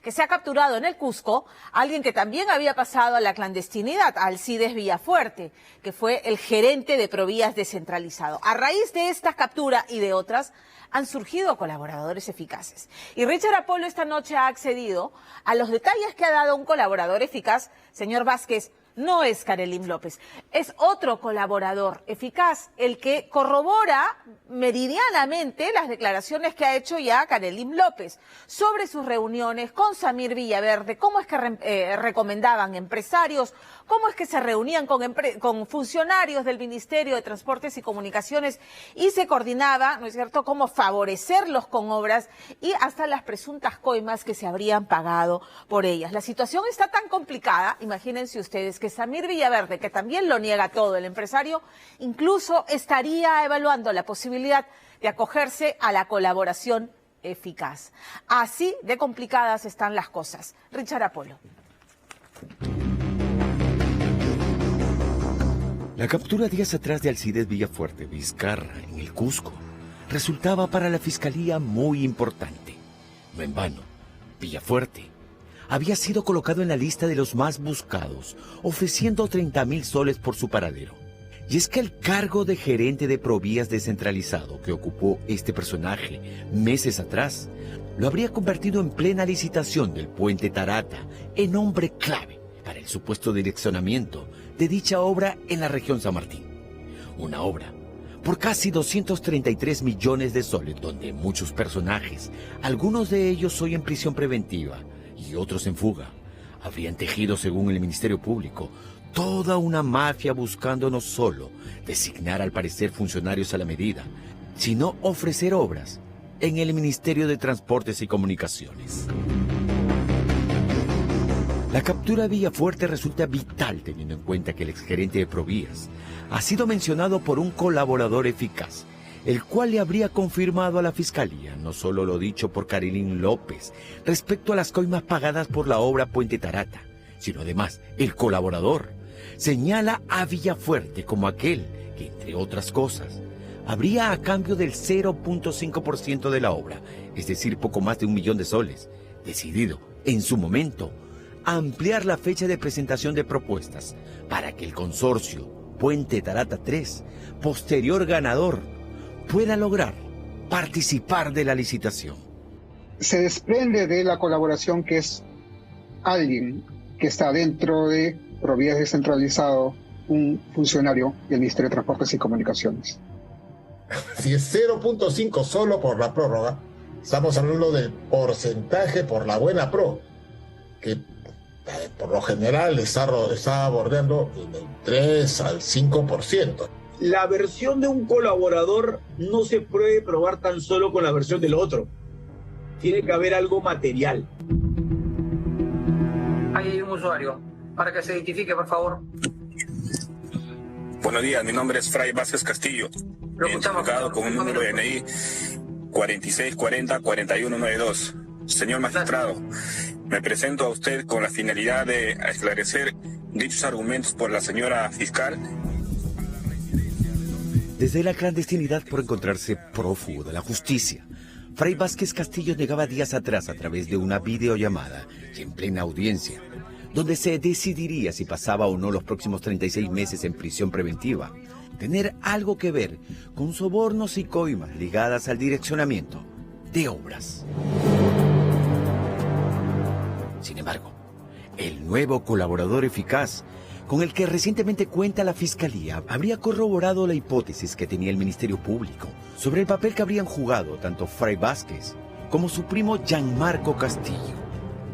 que se ha capturado en el Cusco a alguien que también había pasado a la clandestinidad, Alcides Villafuerte, que fue el gerente de Provías descentralizado. A raíz de esta captura y de otras, han surgido colaboradores eficaces. Y Richard Apolo esta noche ha accedido a los detalles que ha dado un colaborador eficaz. Señor Vázquez, no es Karelim López, es otro colaborador eficaz, el que corrobora meridianamente las declaraciones que ha hecho ya Karelim López sobre sus reuniones con Samir Villaverde, cómo es que recomendaban empresarios, cómo es que se reunían con funcionarios del Ministerio de Transportes y Comunicaciones y se coordinaba, ¿no es cierto?, cómo favorecerlos con obras y hasta las presuntas coimas que se habrían pagado por ellas. La situación está tan complicada, imagínense ustedes, que Samir Villaverde, que también lo niega todo el empresario, incluso estaría evaluando la posibilidad de acogerse a la colaboración eficaz. Así de complicadas están las cosas. Richard Apolo. La captura días atrás de Alcides Villafuerte, Vizcarra, en el Cusco, resultaba para la Fiscalía muy importante. No en vano, Villafuerte había sido colocado en la lista de los más buscados, ofreciendo 30.000 soles por su paradero. Y es que el cargo de gerente de Provías descentralizado que ocupó este personaje meses atrás, lo habría convertido en plena licitación del puente Tarata en hombre clave para el supuesto direccionamiento de dicha obra en la región San Martín. Una obra por casi 233 millones de soles, donde muchos personajes, algunos de ellos hoy en prisión preventiva y otros en fuga, habrían tejido, según el Ministerio Público, toda una mafia buscando no solo designar al parecer funcionarios a la medida, sino ofrecer obras en el Ministerio de Transportes y Comunicaciones. La captura de Villafuerte resulta vital teniendo en cuenta que el exgerente de Provías ha sido mencionado por un colaborador eficaz, el cual le habría confirmado a la fiscalía no solo lo dicho por Carilín López respecto a las coimas pagadas por la obra Puente Tarata, sino además el colaborador señala a Villafuerte como aquel que, entre otras cosas, habría a cambio del 0.5% de la obra, es decir, poco más de 1 millón de soles, decidido, en su momento, a ampliar la fecha de presentación de propuestas para que el consorcio Puente Tarata 3, posterior ganador, pueda lograr participar de la licitación. Se desprende de la colaboración que es alguien que está dentro de Provías Descentralizado, un funcionario del Ministerio de Transportes y Comunicaciones. Si es 0.5 solo por la prórroga, estamos hablando del porcentaje por la buena pro, que por lo general está bordeando del 3 al 5%. La versión de un colaborador no se puede probar tan solo con la versión del otro. Tiene que haber algo material. Ahí hay un usuario. Para que se identifique, por favor. Buenos días, mi nombre es Fray Vázquez Castillo. Identificado con un número de DNI 4640-4192. Señor magistrado, me presento a usted con la finalidad de esclarecer dichos argumentos por la señora fiscal. Desde la clandestinidad por encontrarse prófugo de la justicia, Fray Vázquez Castillo negaba días atrás a través de una videollamada y en plena audiencia, donde se decidiría si pasaba o no los próximos 36 meses en prisión preventiva, tener algo que ver con sobornos y coimas ligadas al direccionamiento de obras. Sin embargo, el nuevo colaborador eficaz con el que recientemente cuenta la Fiscalía habría corroborado la hipótesis que tenía el Ministerio Público sobre el papel que habrían jugado tanto Fray Vázquez como su primo Gianmarco Castillo,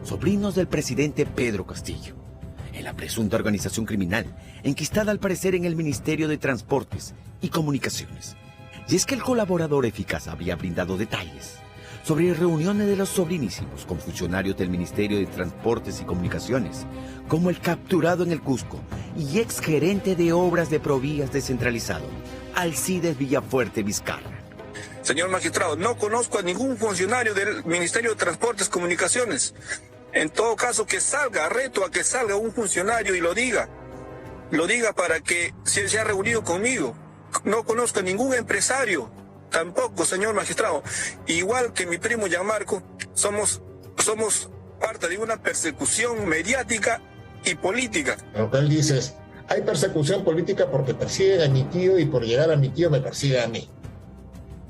sobrinos del presidente Pedro Castillo, en la presunta organización criminal enquistada al parecer en el Ministerio de Transportes y Comunicaciones. Y es que el colaborador eficaz habría brindado detalles sobre reuniones de los sobrinísimos con funcionarios del Ministerio de Transportes y Comunicaciones, como el capturado en el Cusco y exgerente de obras de Provías Descentralizado, Alcides Villafuerte Vizcarra. Señor magistrado, no conozco a ningún funcionario del Ministerio de Transportes y Comunicaciones. En todo caso, que salga, reto a que salga un funcionario y lo diga. Lo diga para que se ha reunido conmigo. No conozco a ningún empresario. Tampoco, señor magistrado. Igual que mi primo Gianmarco, somos parte de una persecución mediática y política. Lo que él dice es, hay persecución política porque persiguen a mi tío y por llegar a mi tío me persiguen a mí.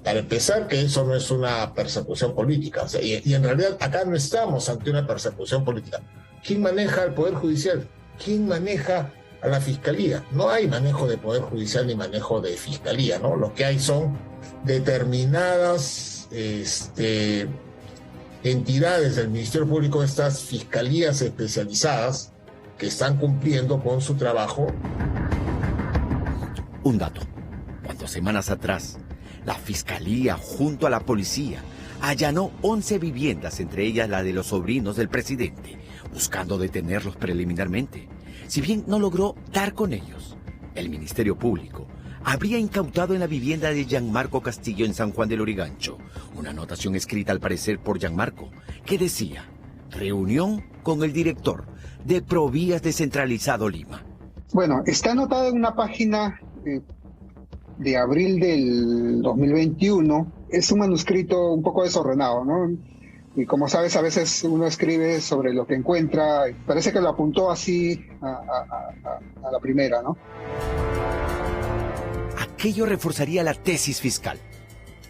Para empezar, que eso no es una persecución política. O sea, y en realidad acá no estamos ante una persecución política. ¿Quién maneja el Poder Judicial? ¿Quién maneja a la Fiscalía? No hay manejo de Poder Judicial ni manejo de Fiscalía, ¿no? Lo que hay son determinadas entidades del Ministerio Público, estas fiscalías especializadas que están cumpliendo con su trabajo. Un dato. Cuando semanas atrás, la Fiscalía, junto a la policía, allanó 11 viviendas, entre ellas la de los sobrinos del presidente, buscando detenerlos preliminarmente. Si bien no logró dar con ellos, el Ministerio Público habría incautado en la vivienda de Gianmarco Castillo en San Juan del Lurigancho una anotación escrita al parecer por Gianmarco que decía: reunión con el director de Provías Descentralizado Lima. Bueno, está anotado en una página de abril del 2021. Es un manuscrito un poco desordenado, ¿no? Y como sabes, a veces uno escribe sobre lo que encuentra. Parece que lo apuntó así a la primera, ¿no? Aquello reforzaría la tesis fiscal,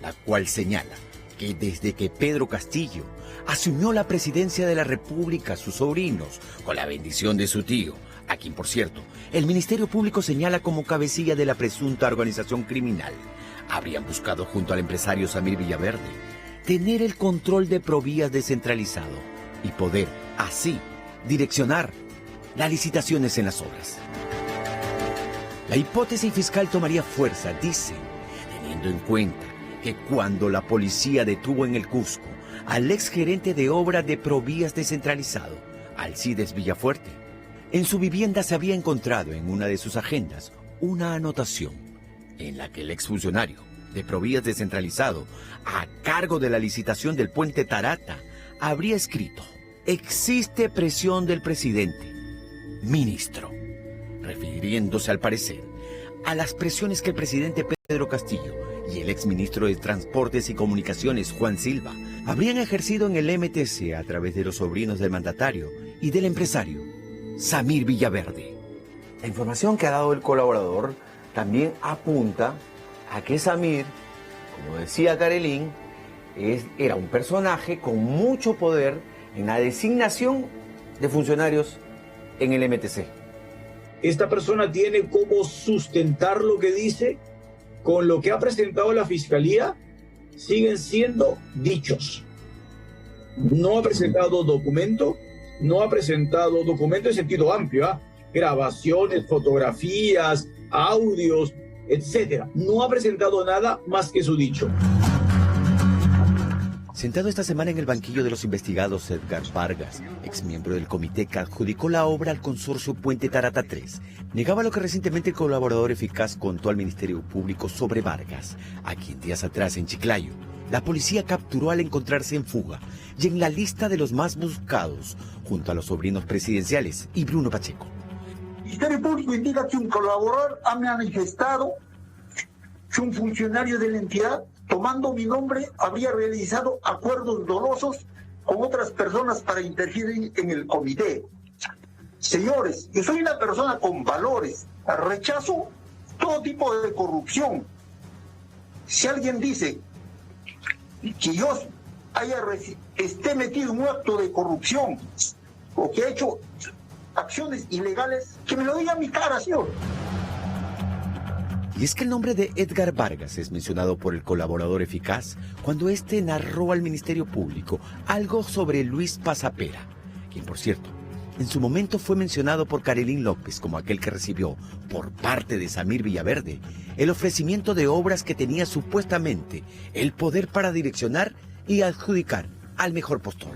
la cual señala que desde que Pedro Castillo asumió la presidencia de la República, sus sobrinos, con la bendición de su tío, a quien, por cierto, el Ministerio Público señala como cabecilla de la presunta organización criminal, habrían buscado junto al empresario Samir Villaverde tener el control de Provías Descentralizado y poder, así, direccionar las licitaciones en las obras. La hipótesis fiscal tomaría fuerza, dicen, teniendo en cuenta que cuando la policía detuvo en el Cusco al exgerente de obras de Provías Descentralizado, Alcides Villafuerte, en su vivienda se había encontrado en una de sus agendas una anotación en la que el exfuncionario de Provías descentralizado, a cargo de la licitación del puente Tarata, habría escrito: existe presión del presidente, ministro, refiriéndose al parecer a las presiones que el presidente Pedro Castillo y el exministro de Transportes y Comunicaciones, Juan Silva, habrían ejercido en el MTC a través de los sobrinos del mandatario y del empresario Samir Villaverde. La información que ha dado el colaborador también apunta a que Samir, como decía Karelin, era un personaje con mucho poder en la designación de funcionarios en el MTC. Esta persona tiene cómo sustentar lo que dice con lo que ha presentado la Fiscalía. Siguen siendo dichos. No ha presentado documento en sentido amplio, grabaciones, fotografías, audios, etcétera. No ha presentado nada más que su dicho. Sentado esta semana en el banquillo de los investigados, Edgar Vargas, exmiembro del comité que adjudicó la obra al consorcio Puente Tarata 3, negaba lo que recientemente el colaborador eficaz contó al Ministerio Público sobre Vargas, a quien días atrás en Chiclayo la policía capturó al encontrarse en fuga y en la lista de los más buscados, junto a los sobrinos presidenciales y Bruno Pacheco. El Ministerio Público indica que un colaborador ha manifestado que un funcionario de la entidad, tomando mi nombre, habría realizado acuerdos dolosos con otras personas para interferir en el comité. Señores, yo soy una persona con valores, rechazo todo tipo de corrupción. Si alguien dice que yo esté metido en un acto de corrupción o que he hecho acciones ilegales, que me lo diga a mi cara, señor. Y es que el nombre de Edgar Vargas es mencionado por el colaborador eficaz cuando éste narró al Ministerio Público algo sobre Luis Pasapera, quien, por cierto, en su momento fue mencionado por Karelin López como aquel que recibió, por parte de Samir Villaverde, el ofrecimiento de obras que tenía supuestamente el poder para direccionar y adjudicar al mejor postor.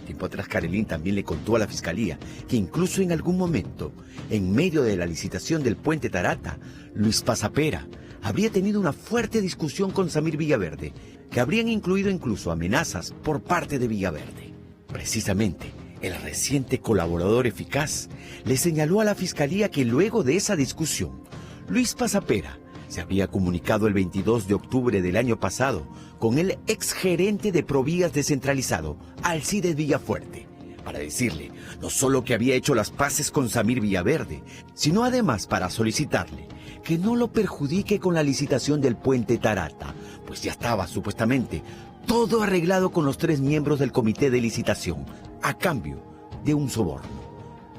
Tiempo atrás, Karelin también le contó a la Fiscalía que incluso en algún momento, en medio de la licitación del puente Tarata, Luis Pasapera habría tenido una fuerte discusión con Samir Villaverde, que habrían incluido incluso amenazas por parte de Villaverde. Precisamente, el reciente colaborador eficaz le señaló a la Fiscalía que luego de esa discusión, Luis Pasapera se había comunicado el 22 de octubre del año pasado con el exgerente de Provías descentralizado, Alcides Villafuerte, para decirle no solo que había hecho las paces con Samir Villaverde, sino además para solicitarle que no lo perjudique con la licitación del puente Tarata, pues ya estaba supuestamente todo arreglado con los 3 miembros del comité de licitación, a cambio de un soborno.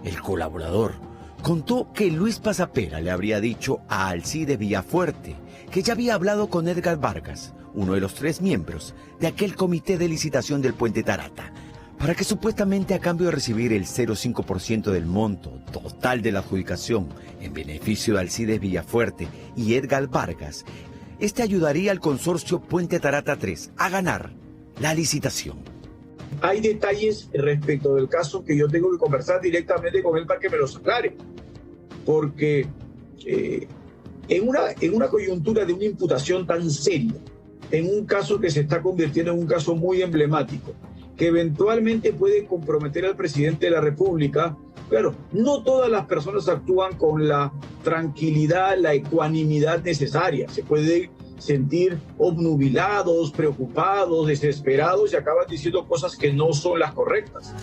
El colaborador contó que Luis Pasapera le habría dicho a Alcides Villafuerte que ya había hablado con Edgar Vargas, uno de los 3 miembros de aquel comité de licitación del puente Tarata, para que supuestamente a cambio de recibir el 0,5% del monto total de la adjudicación en beneficio de Alcides Villafuerte y Edgar Vargas, este ayudaría al consorcio Puente Tarata 3 a ganar la licitación. Hay detalles respecto del caso que yo tengo que conversar directamente con él para que me los aclare. Porque en una coyuntura de una imputación tan seria, en un caso que se está convirtiendo en un caso muy emblemático, que eventualmente puede comprometer al presidente de la República, claro, no todas las personas actúan con la tranquilidad, la ecuanimidad necesaria. Se puede sentir obnubilados, preocupados, desesperados y acaban diciendo cosas que no son las correctas.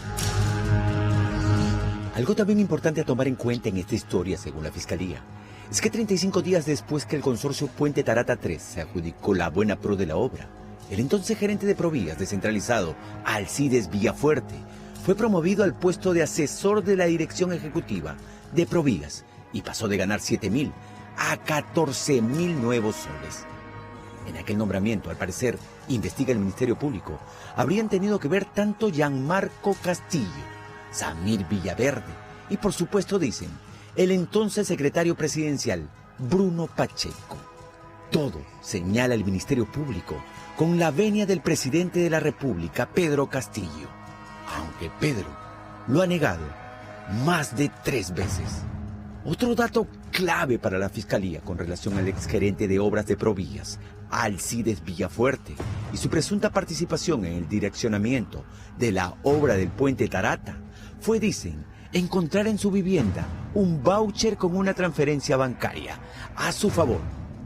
Algo también importante a tomar en cuenta en esta historia, según la Fiscalía, es que 35 días después que el consorcio Puente Tarata 3 se adjudicó la buena pro de la obra, el entonces gerente de Provías descentralizado, Alcides Villafuerte, fue promovido al puesto de asesor de la dirección ejecutiva de Provías y pasó de ganar 7.000 a 14.000 nuevos soles. En aquel nombramiento, al parecer, investiga el Ministerio Público, habrían tenido que ver tanto Gianmarco Castillo, Samir Villaverde y, por supuesto, dicen, el entonces secretario presidencial, Bruno Pacheco. Todo señala el Ministerio Público con la venia del presidente de la República, Pedro Castillo, aunque Pedro lo ha negado más de 3 veces. Otro dato clave para la Fiscalía con relación al exgerente de Obras de Provías, Alcides Villafuerte, y su presunta participación en el direccionamiento de la obra del puente Tarata fue, dicen, encontrar en su vivienda un voucher con una transferencia bancaria a su favor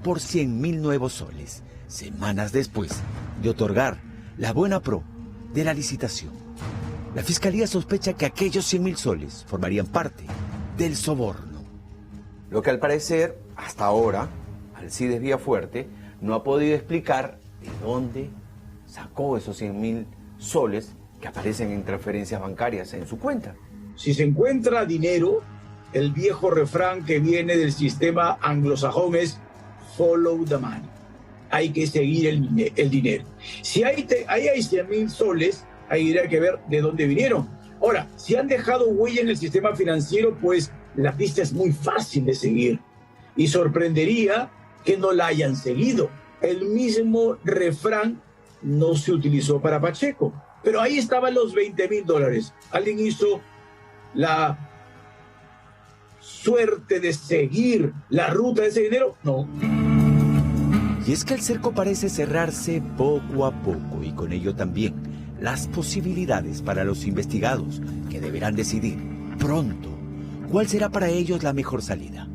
por 100.000 nuevos soles, semanas después de otorgar la buena pro de la licitación. La Fiscalía sospecha que aquellos 100.000 soles formarían parte del soborno. Lo que al parecer, hasta ahora, Alcides Villafuerte no ha podido explicar de dónde sacó esos 100.000 soles que aparecen en transferencias bancarias en su cuenta. Si se encuentra dinero, el viejo refrán que viene del sistema anglosajón es follow the money. Hay que seguir el dinero. Si hay 100.000 soles, hay que ver de dónde vinieron. Ahora, si han dejado huella en el sistema financiero, pues la pista es muy fácil de seguir. Y sorprendería que no la hayan seguido. El mismo refrán no se utilizó para Pacheco. Pero ahí estaban los $20.000. ¿Alguien hizo la suerte de seguir la ruta de ese dinero? No. Y es que el cerco parece cerrarse poco a poco, y con ello también las posibilidades para los investigados, que deberán decidir pronto cuál será para ellos la mejor salida.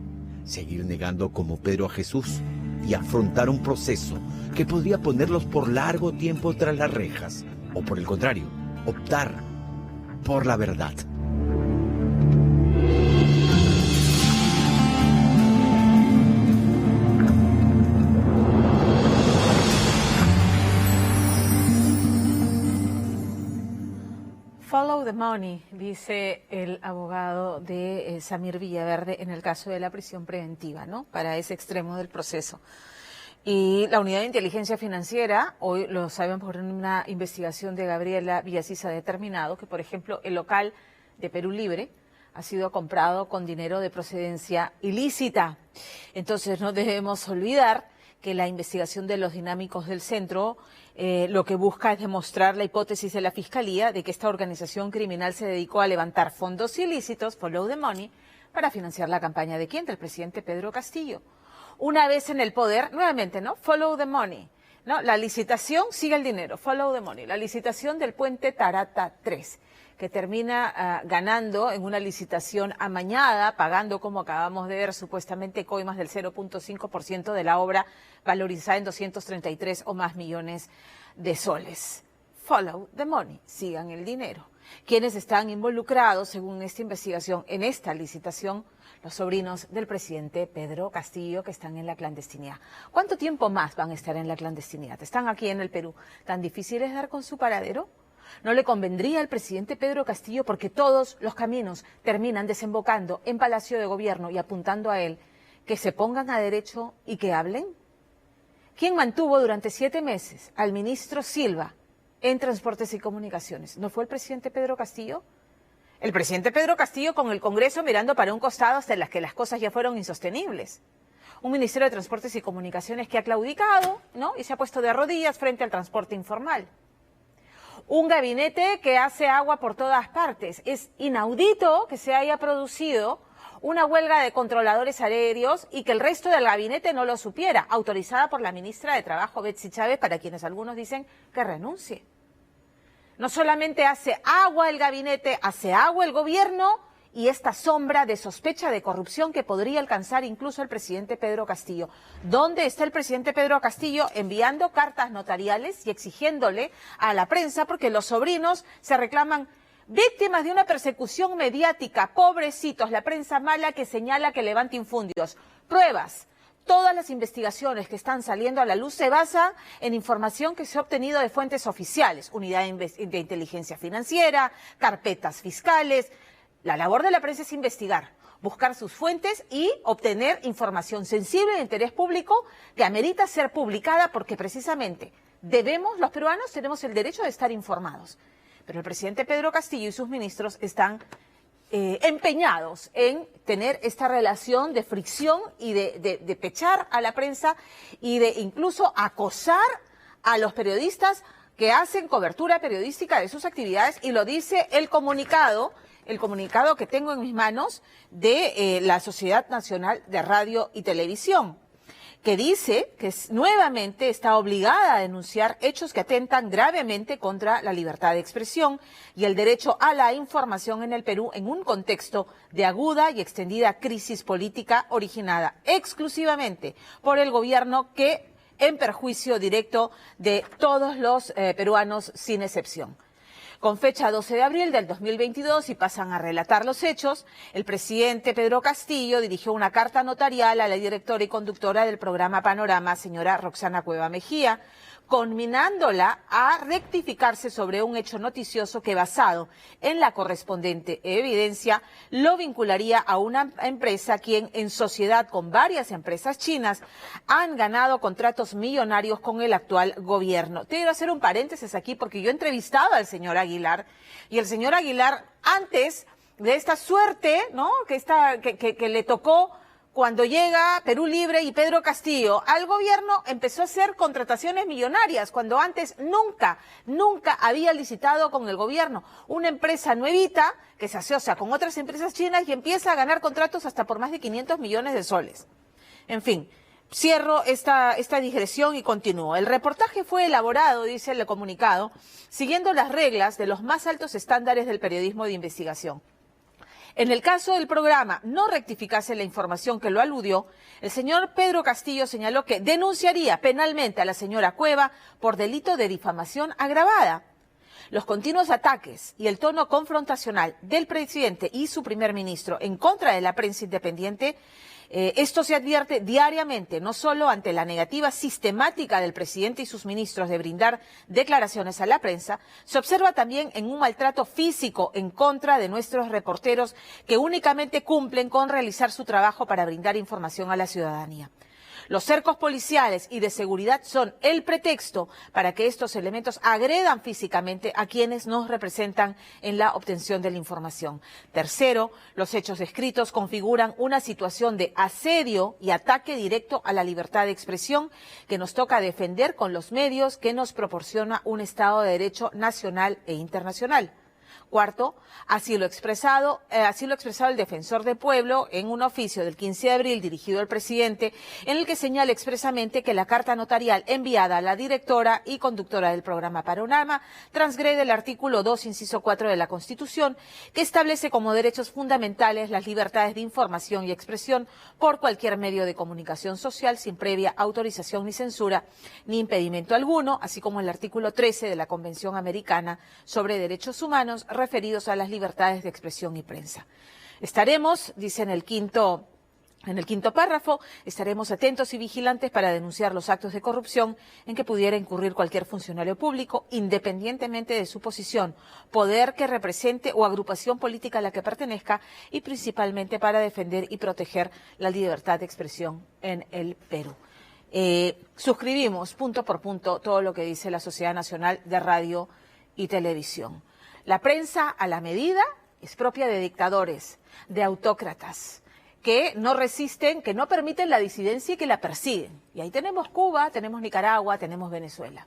Seguir negando como Pedro a Jesús y afrontar un proceso que podría ponerlos por largo tiempo tras las rejas, o por el contrario, optar por la verdad. Follow the money, dice el abogado de Samir Villaverde en el caso de la prisión preventiva, ¿no? Para ese extremo del proceso. Y la Unidad de Inteligencia Financiera, hoy lo saben por una investigación de Gabriela Villasís, ha determinado que, por ejemplo, el local de Perú Libre ha sido comprado con dinero de procedencia ilícita. Entonces no debemos olvidar que la investigación de los dinámicos del centro lo que busca es demostrar la hipótesis de la Fiscalía de que esta organización criminal se dedicó a levantar fondos ilícitos, follow the money, para financiar la campaña ¿de quién? Del presidente Pedro Castillo. Una vez en el poder, nuevamente, ¿no? Follow the money, ¿no? La licitación sigue el dinero, follow the money. La licitación del puente Tarata 3, que termina ganando en una licitación amañada, pagando, como acabamos de ver, supuestamente coimas del 0.5% de la obra, valorizada en 233 o más millones de soles. Follow the money, sigan el dinero. Quienes están involucrados, según esta investigación, en esta licitación, los sobrinos del presidente Pedro Castillo, que están en la clandestinidad. ¿Cuánto tiempo más van a estar en la clandestinidad? ¿Están aquí en el Perú? ¿Tan difícil es dar con su paradero? ¿No le convendría al presidente Pedro Castillo, porque todos los caminos terminan desembocando en Palacio de Gobierno y apuntando a él, que se pongan a derecho y que hablen? ¿Quién mantuvo durante 7 meses al ministro Silva en Transportes y Comunicaciones? ¿No fue el presidente Pedro Castillo? El presidente Pedro Castillo con el Congreso mirando para un costado hasta las que las cosas ya fueron insostenibles. Un Ministerio de Transportes y Comunicaciones que ha claudicado, ¿no? Y se ha puesto de rodillas frente al transporte informal. Un gabinete que hace agua por todas partes. Es inaudito que se haya producido una huelga de controladores aéreos y que el resto del gabinete no lo supiera, autorizada por la ministra de Trabajo, Betsy Chávez, para quienes algunos dicen que renuncie. No solamente hace agua el gabinete, hace agua el gobierno y esta sombra de sospecha de corrupción que podría alcanzar incluso al presidente Pedro Castillo. ¿Dónde está el presidente Pedro Castillo enviando cartas notariales y exigiéndole a la prensa, porque los sobrinos se reclaman víctimas de una persecución mediática, pobrecitos, la prensa mala que señala que levanta infundios? Pruebas. Todas las investigaciones que están saliendo a la luz se basan en información que se ha obtenido de fuentes oficiales, unidad de inteligencia financiera, carpetas fiscales. La labor de la prensa es investigar, buscar sus fuentes y obtener información sensible de interés público que amerita ser publicada porque precisamente los peruanos tenemos el derecho de estar informados. Pero el presidente Pedro Castillo y sus ministros están empeñados en tener esta relación de fricción y de pechar a la prensa y de incluso acosar a los periodistas que hacen cobertura periodística de sus actividades, y lo dice el comunicado el comunicado que tengo en mis manos de la Sociedad Nacional de Radio y Televisión, que dice que nuevamente está obligada a denunciar hechos que atentan gravemente contra la libertad de expresión y el derecho a la información en el Perú en un contexto de aguda y extendida crisis política originada exclusivamente por el gobierno que en perjuicio directo de todos los peruanos sin excepción. Con fecha 12 de abril del 2022, y pasan a relatar los hechos, el presidente Pedro Castillo dirigió una carta notarial a la directora y conductora del programa Panorama, señora Roxana Cueva Mejía, conminándola a rectificarse sobre un hecho noticioso que, basado en la correspondiente evidencia, lo vincularía a una empresa quien, en sociedad con varias empresas chinas, han ganado contratos millonarios con el actual gobierno. Te quiero hacer un paréntesis aquí porque yo he entrevistado al señor Aguilar, y el señor Aguilar, antes de esta suerte, ¿no?, que le tocó cuando llega Perú Libre y Pedro Castillo al gobierno, empezó a hacer contrataciones millonarias, cuando antes nunca había licitado con el gobierno. Una empresa nuevita que se asocia con otras empresas chinas y empieza a ganar contratos hasta por más de 500 millones de soles. En fin, cierro esta digresión y continúo. El reportaje fue elaborado, dice el comunicado, siguiendo las reglas de los más altos estándares del periodismo de investigación. En el caso del programa no rectificase la información que lo aludió, el señor Pedro Castillo señaló que denunciaría penalmente a la señora Cueva por delito de difamación agravada. Los continuos ataques y el tono confrontacional del presidente y su primer ministro en contra de la prensa independiente, esto se advierte diariamente, no solo ante la negativa sistemática del presidente y sus ministros de brindar declaraciones a la prensa, se observa también en un maltrato físico en contra de nuestros reporteros que únicamente cumplen con realizar su trabajo para brindar información a la ciudadanía. Los cercos policiales y de seguridad son el pretexto para que estos elementos agredan físicamente a quienes nos representan en la obtención de la información. Tercero, los hechos descritos configuran una situación de asedio y ataque directo a la libertad de expresión que nos toca defender con los medios que nos proporciona un Estado de Derecho nacional e internacional. Cuarto, así lo ha expresado el defensor del pueblo en un oficio del 15 de abril dirigido al presidente, en el que señala expresamente que la carta notarial enviada a la directora y conductora del programa Panorama transgrede el artículo 2, inciso 4 de la Constitución, que establece como derechos fundamentales las libertades de información y expresión por cualquier medio de comunicación social sin previa autorización ni censura ni impedimento alguno, así como el artículo 13 de la Convención Americana sobre Derechos Humanos referidos a las libertades de expresión y prensa. Estaremos, dice en el quinto párrafo, estaremos atentos y vigilantes para denunciar los actos de corrupción en que pudiera incurrir cualquier funcionario público, independientemente de su posición, poder que represente o agrupación política a la que pertenezca, y principalmente para defender y proteger la libertad de expresión en el Perú. Suscribimos punto por punto todo lo que dice la Sociedad Nacional de Radio y Televisión. La prensa a la medida es propia de dictadores, de autócratas, que no resisten, que no permiten la disidencia y que la persiguen. Y ahí tenemos Cuba, tenemos Nicaragua, tenemos Venezuela.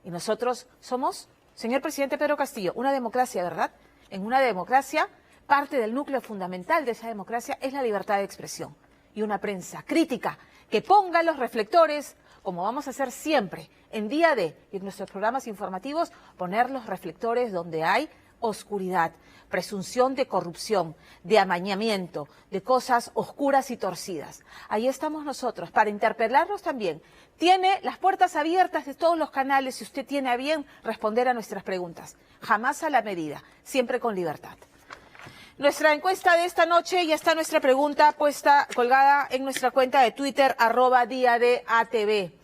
Y nosotros somos, señor presidente Pedro Castillo, una democracia, ¿verdad? En una democracia, parte del núcleo fundamental de esa democracia es la libertad de expresión. Y una prensa crítica que ponga los reflectores, como vamos a hacer siempre, en Día D y en nuestros programas informativos, poner los reflectores donde hay oscuridad, presunción de corrupción, de amañamiento, de cosas oscuras y torcidas. Ahí estamos nosotros para interpelarlos también. Tiene las puertas abiertas de todos los canales si usted tiene a bien responder a nuestras preguntas. Jamás a la medida, siempre con libertad. Nuestra encuesta de esta noche, ya está nuestra pregunta colgada en nuestra cuenta de Twitter, @DiaDATV.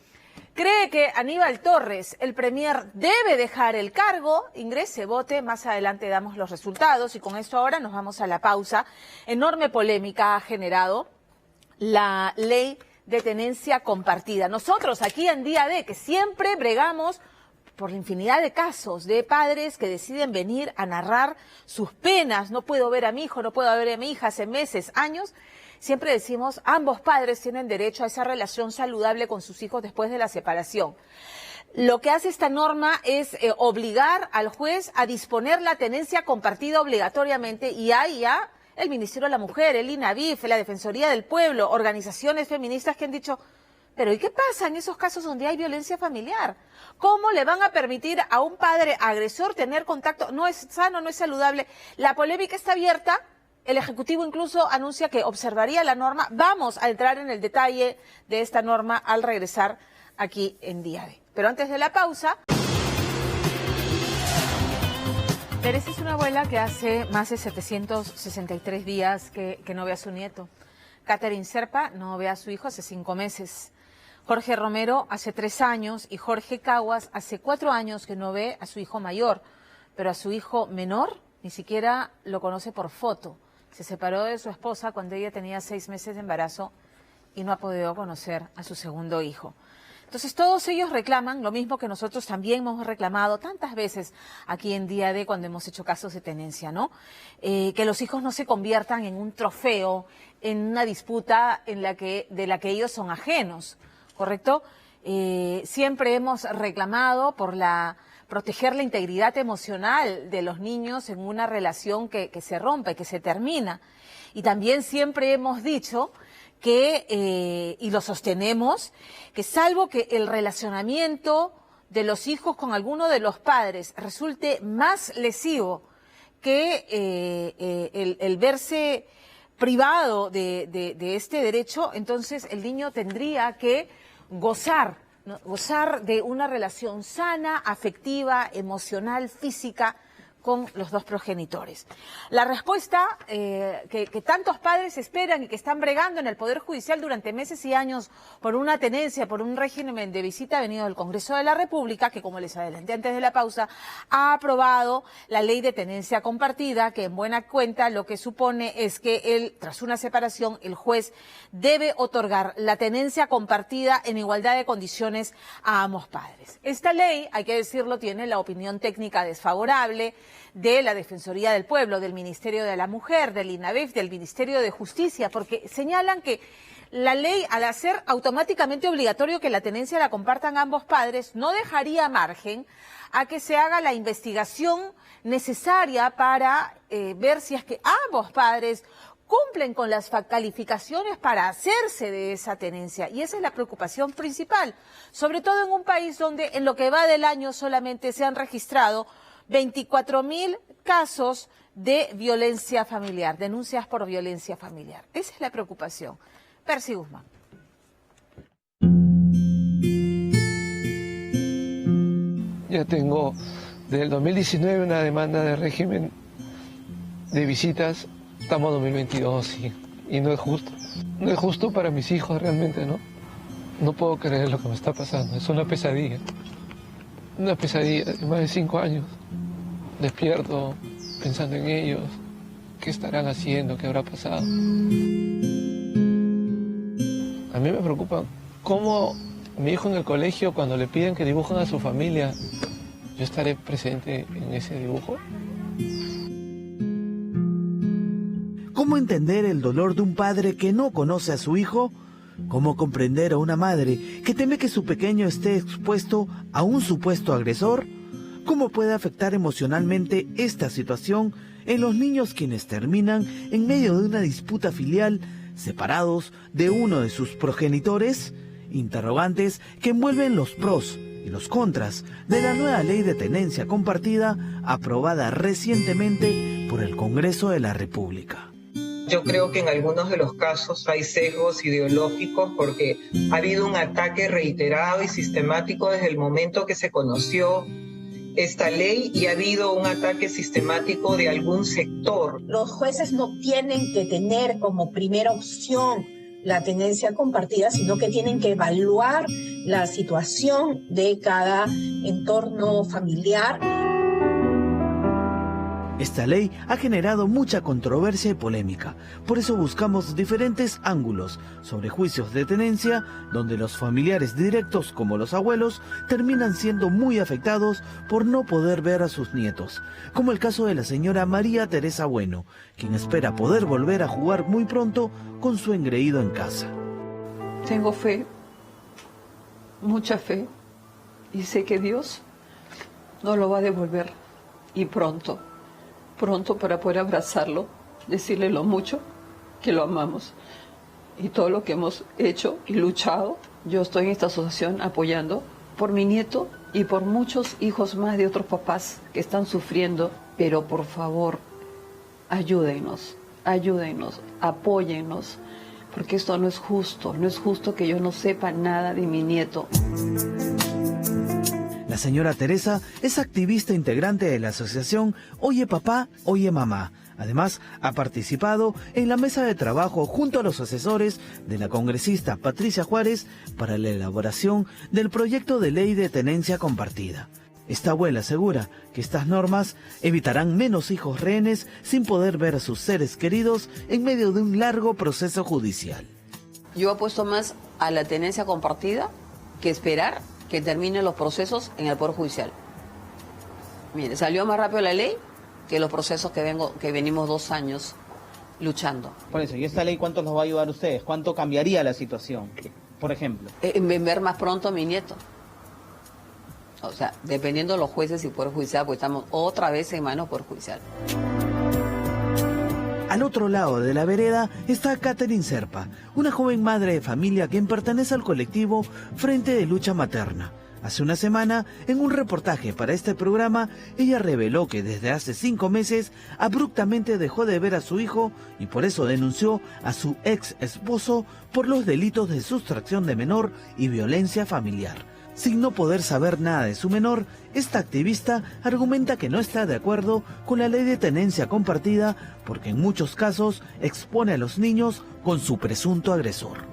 ¿Cree que Aníbal Torres, el premier, debe dejar el cargo? Ingrese, vote, más adelante damos los resultados y con esto ahora nos vamos a la pausa. Enorme polémica ha generado la ley de tenencia compartida. Nosotros aquí en Día D, que siempre bregamos por la infinidad de casos de padres que deciden venir a narrar sus penas. No puedo ver a mi hijo, no puedo ver a mi hija hace meses, años. Siempre decimos, ambos padres tienen derecho a esa relación saludable con sus hijos después de la separación. lo que hace esta norma es obligar al juez a disponer la tenencia compartida obligatoriamente, y hay ya el Ministerio de la Mujer, el INAVIF, la Defensoría del Pueblo, organizaciones feministas que han dicho, pero ¿y qué pasa en esos casos donde hay violencia familiar? ¿Cómo le van a permitir a un padre agresor tener contacto? No es sano, no es saludable. La polémica está abierta. El Ejecutivo incluso anuncia que observaría la norma. Vamos a entrar en el detalle de esta norma al regresar aquí en Día D. Pero antes de la pausa... Teresa es una abuela que hace más de 763 días que no ve a su nieto. Catherine Serpa no ve a su hijo hace 5 meses. Jorge Romero hace 3 años y Jorge Caguas hace 4 años que no ve a su hijo mayor, pero a su hijo menor ni siquiera lo conoce por foto. Se separó de su esposa cuando ella tenía 6 meses de embarazo y no ha podido conocer a su segundo hijo. Entonces todos ellos reclaman lo mismo que nosotros también hemos reclamado tantas veces aquí en Día D cuando hemos hecho casos de tenencia, ¿no? Que los hijos no se conviertan en un trofeo, en una disputa de la que ellos son ajenos, ¿correcto? Siempre hemos reclamado por proteger la integridad emocional de los niños en una relación que se rompe, que se termina. Y también siempre hemos dicho y lo sostenemos, que salvo que el relacionamiento de los hijos con alguno de los padres resulte más lesivo que el verse privado de este derecho, entonces el niño tendría que gozar de una relación sana, afectiva, emocional, física, con los dos progenitores. La respuesta que tantos padres esperan y que están bregando en el Poder Judicial durante meses y años por una tenencia, por un régimen de visita venido del Congreso de la República, que como les adelanté antes de la pausa, ha aprobado la ley de tenencia compartida, que en buena cuenta lo que supone es que tras una separación, el juez debe otorgar la tenencia compartida en igualdad de condiciones a ambos padres. Esta ley, hay que decirlo, tiene la opinión técnica desfavorable de la Defensoría del Pueblo, del Ministerio de la Mujer, del INAVIF, del Ministerio de Justicia, porque señalan que la ley, al hacer automáticamente obligatorio que la tenencia la compartan ambos padres, no dejaría margen a que se haga la investigación necesaria para ver si es que ambos padres cumplen con las calificaciones para hacerse de esa tenencia. Y esa es la preocupación principal, sobre todo en un país donde en lo que va del año solamente se han registrado 24.000 casos de violencia familiar, denuncias por violencia familiar. Esa es la preocupación. Percy Guzmán. Ya tengo desde el 2019 una demanda de régimen de visitas. Estamos en 2022 y no es justo. No es justo para mis hijos realmente, ¿no? No puedo creer lo que me está pasando. Es una pesadilla. Una pesadilla de más de 5 años. Despierto pensando en ellos. ¿Qué estarán haciendo? ¿Qué habrá pasado? A mí me preocupa cómo mi hijo en el colegio, cuando le piden que dibujen a su familia, ¿yo estaré presente en ese dibujo? ¿Cómo entender el dolor de un padre que no conoce a su hijo? ¿Cómo comprender a una madre que teme que su pequeño esté expuesto a un supuesto agresor? ¿Cómo puede afectar emocionalmente esta situación en los niños quienes terminan en medio de una disputa filial, separados de uno de sus progenitores? Interrogantes que envuelven los pros y los contras de la nueva ley de tenencia compartida aprobada recientemente por el Congreso de la República. Yo creo que en algunos de los casos hay sesgos ideológicos porque ha habido un ataque reiterado y sistemático desde el momento que se conoció esta ley y ha habido un ataque sistemático de algún sector. Los jueces no tienen que tener como primera opción la tenencia compartida, sino que tienen que evaluar la situación de cada entorno familiar. Esta ley ha generado mucha controversia y polémica, por eso buscamos diferentes ángulos sobre juicios de tenencia, donde los familiares directos como los abuelos terminan siendo muy afectados por no poder ver a sus nietos, como el caso de la señora María Teresa Bueno, quien espera poder volver a jugar muy pronto con su engreído en casa. Tengo fe, mucha fe, y sé que Dios nos lo va a devolver, y pronto para poder abrazarlo, decirle lo mucho que lo amamos y todo lo que hemos hecho y luchado. Yo estoy en esta asociación apoyando por mi nieto y por muchos hijos más de otros papás que están sufriendo, pero por favor, ayúdennos, apóyennos, porque esto no es justo que yo no sepa nada de mi nieto. La señora Teresa es activista integrante de la asociación Oye Papá, Oye Mamá. Además, ha participado en la mesa de trabajo junto a los asesores de la congresista Patricia Juárez para la elaboración del proyecto de ley de tenencia compartida. Esta abuela asegura que estas normas evitarán menos hijos rehenes sin poder ver a sus seres queridos en medio de un largo proceso judicial. Yo apuesto más a la tenencia compartida que esperar que terminen los procesos en el Poder Judicial. Mire, salió más rápido la ley que los procesos que venimos 2 años luchando. Por eso, ¿y esta ley cuánto nos va a ayudar a ustedes? ¿Cuánto cambiaría la situación, por ejemplo? En ver más pronto a mi nieto. O sea, dependiendo de los jueces y Poder Judicial, pues estamos otra vez en manos del Poder Judicial. Al otro lado de la vereda está Catherine Serpa, una joven madre de familia quien pertenece al colectivo Frente de Lucha Materna. Hace una semana, en un reportaje para este programa, ella reveló que desde hace 5 meses abruptamente dejó de ver a su hijo y por eso denunció a su ex esposo por los delitos de sustracción de menor y violencia familiar. Sin no poder saber nada de su menor, esta activista argumenta que no está de acuerdo con la ley de tenencia compartida porque en muchos casos expone a los niños con su presunto agresor.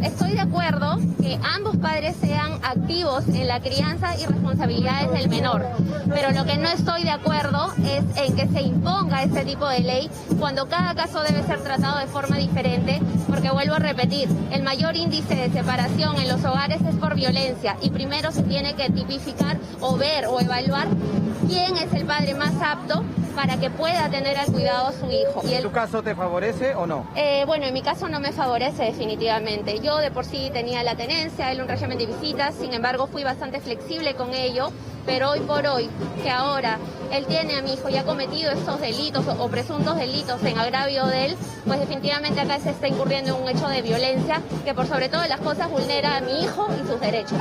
Estoy de acuerdo que ambos padres sean activos en la crianza y responsabilidades del menor, pero lo que no estoy de acuerdo es en que se imponga este tipo de ley cuando cada caso debe ser tratado de forma diferente, porque vuelvo a repetir, el mayor índice de separación en los hogares es por violencia y primero se tiene que tipificar o ver o evaluar quién es el padre más apto para que pueda tener al cuidado a su hijo. ¿Y en tu caso te favorece o no? Bueno, en mi caso no me favorece definitivamente. Yo de por sí tenía la tenencia, él un régimen de visitas, sin embargo fui bastante flexible con ello, pero hoy por hoy, que ahora él tiene a mi hijo y ha cometido estos delitos o presuntos delitos en agravio de él, pues definitivamente acá se está incurriendo en un hecho de violencia que por sobre todas las cosas vulnera a mi hijo y sus derechos.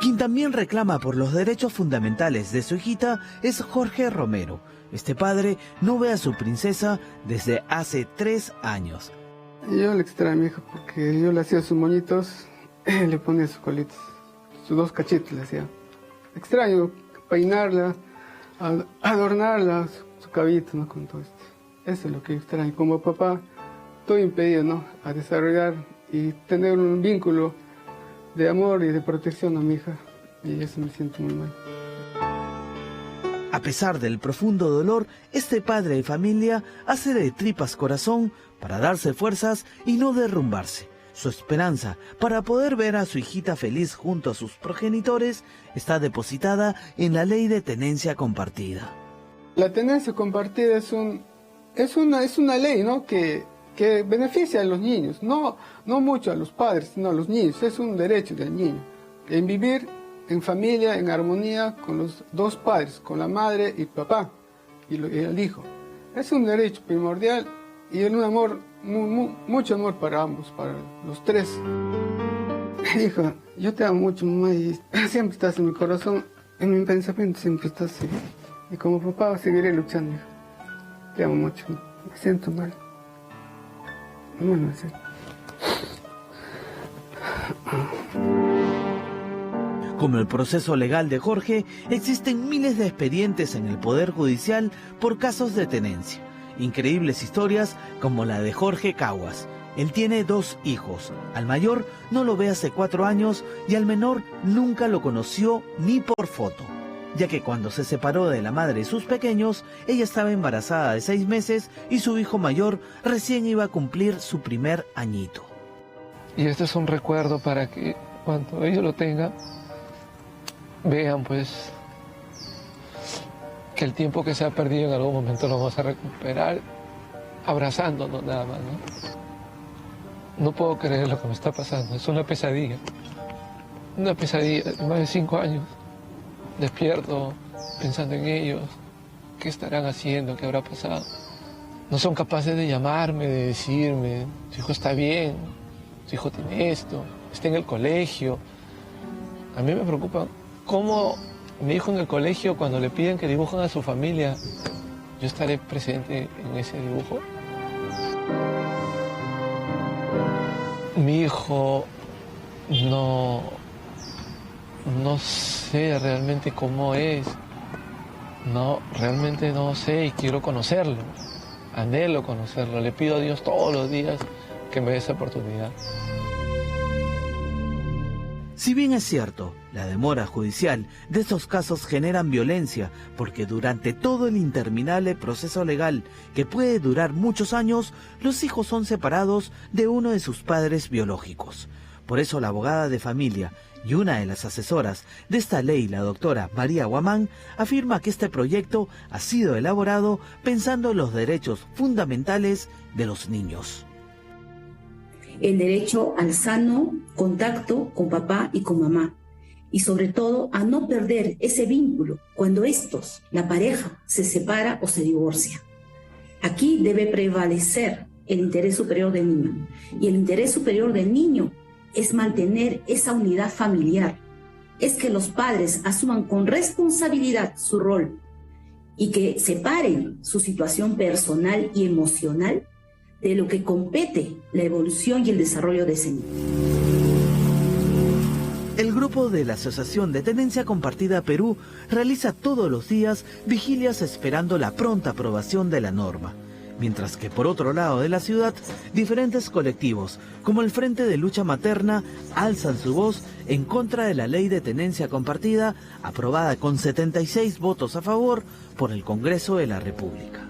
Quien también reclama por los derechos fundamentales de su hijita es Jorge Romero. Este padre no ve a su princesa desde hace 3 años. Yo le extraño a mi hija porque yo le hacía sus moñitos, le ponía sus colitas, sus 2 cachitos le hacía. Extraño peinarla, adornarla, su cabello, ¿no? Con todo esto. Eso es lo que extraño. Como papá, estoy impedido, ¿no? A desarrollar y tener un vínculo de amor y de protección a mi hija. Y eso me siento muy mal. A pesar del profundo dolor, este padre de familia hace de tripas corazón para darse fuerzas y no derrumbarse. Su esperanza para poder ver a su hijita feliz junto a sus progenitores está depositada en la ley de tenencia compartida. La tenencia compartida es una ley, ¿no? que beneficia a los niños, no mucho a los padres, sino a los niños. Es un derecho del niño en vivir en familia, en armonía con los 2 padres, con la madre y papá y el hijo. Es un derecho primordial y un amor, mucho amor para ambos, para los 3. Hijo, yo te amo mucho, mamá, y siempre estás en mi corazón, en mi pensamiento siempre estás. Y como papá seguiré luchando, hijo. Te amo mucho, me siento mal. Bueno, sí. Como el proceso legal de Jorge, existen miles de expedientes en el Poder Judicial por casos de tenencia. Increíbles historias como la de Jorge Caguas. Él tiene 2 hijos. Al mayor no lo ve hace 4 años y al menor nunca lo conoció ni por foto, ya que cuando se separó de la madre y sus pequeños, ella estaba embarazada de 6 meses y su hijo mayor recién iba a cumplir su primer añito. Y este es un recuerdo para que cuando ellos lo tengan, vean pues que el tiempo que se ha perdido en algún momento lo vamos a recuperar abrazándonos nada más, ¿no? No puedo creer lo que me está pasando, es una pesadilla. una pesadilla de más de 5 años. Despierto pensando en ellos, qué estarán haciendo, qué habrá pasado. No son capaces de llamarme, de decirme, su hijo está bien, su hijo tiene esto, está en el colegio. A mí me preocupa cómo mi hijo en el colegio, cuando le piden que dibujen a su familia, yo estaré presente en ese dibujo. Mi hijo no sé realmente cómo es. Realmente no sé y quiero conocerlo. Anhelo conocerlo. Le pido a Dios todos los días que me dé esa oportunidad. Si bien es cierto, la demora judicial de estos casos generan violencia, porque durante todo el interminable proceso legal, que puede durar muchos años, los hijos son separados de uno de sus padres biológicos. Por eso la abogada de familia y una de las asesoras de esta ley, la doctora María Guamán, afirma que este proyecto ha sido elaborado pensando en los derechos fundamentales de los niños. El derecho al sano contacto con papá y con mamá. Y sobre todo a no perder ese vínculo cuando la pareja, se separa o se divorcia. Aquí debe prevalecer el interés superior del niño. Y el interés superior del niño es mantener esa unidad familiar. Es que los padres asuman con responsabilidad su rol y que separen su situación personal y emocional de lo que compete la evolución y el desarrollo de ese niño. El grupo de la Asociación de Tenencia Compartida Perú realiza todos los días vigilias esperando la pronta aprobación de la norma. Mientras que por otro lado de la ciudad, diferentes colectivos, como el Frente de Lucha Materna, alzan su voz en contra de la ley de tenencia compartida, aprobada con 76 votos a favor por el Congreso de la República.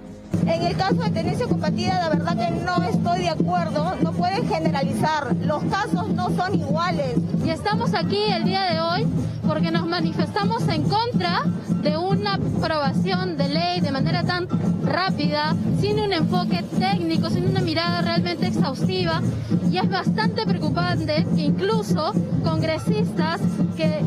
En el caso de tenencia compartida, la verdad que no estoy de acuerdo, no pueden generalizar, los casos no son iguales. Y estamos aquí el día de hoy porque nos manifestamos en contra de una aprobación de ley de manera tan rápida, sin un enfoque técnico, sin una mirada realmente exhaustiva, y es bastante preocupante que incluso congresistas que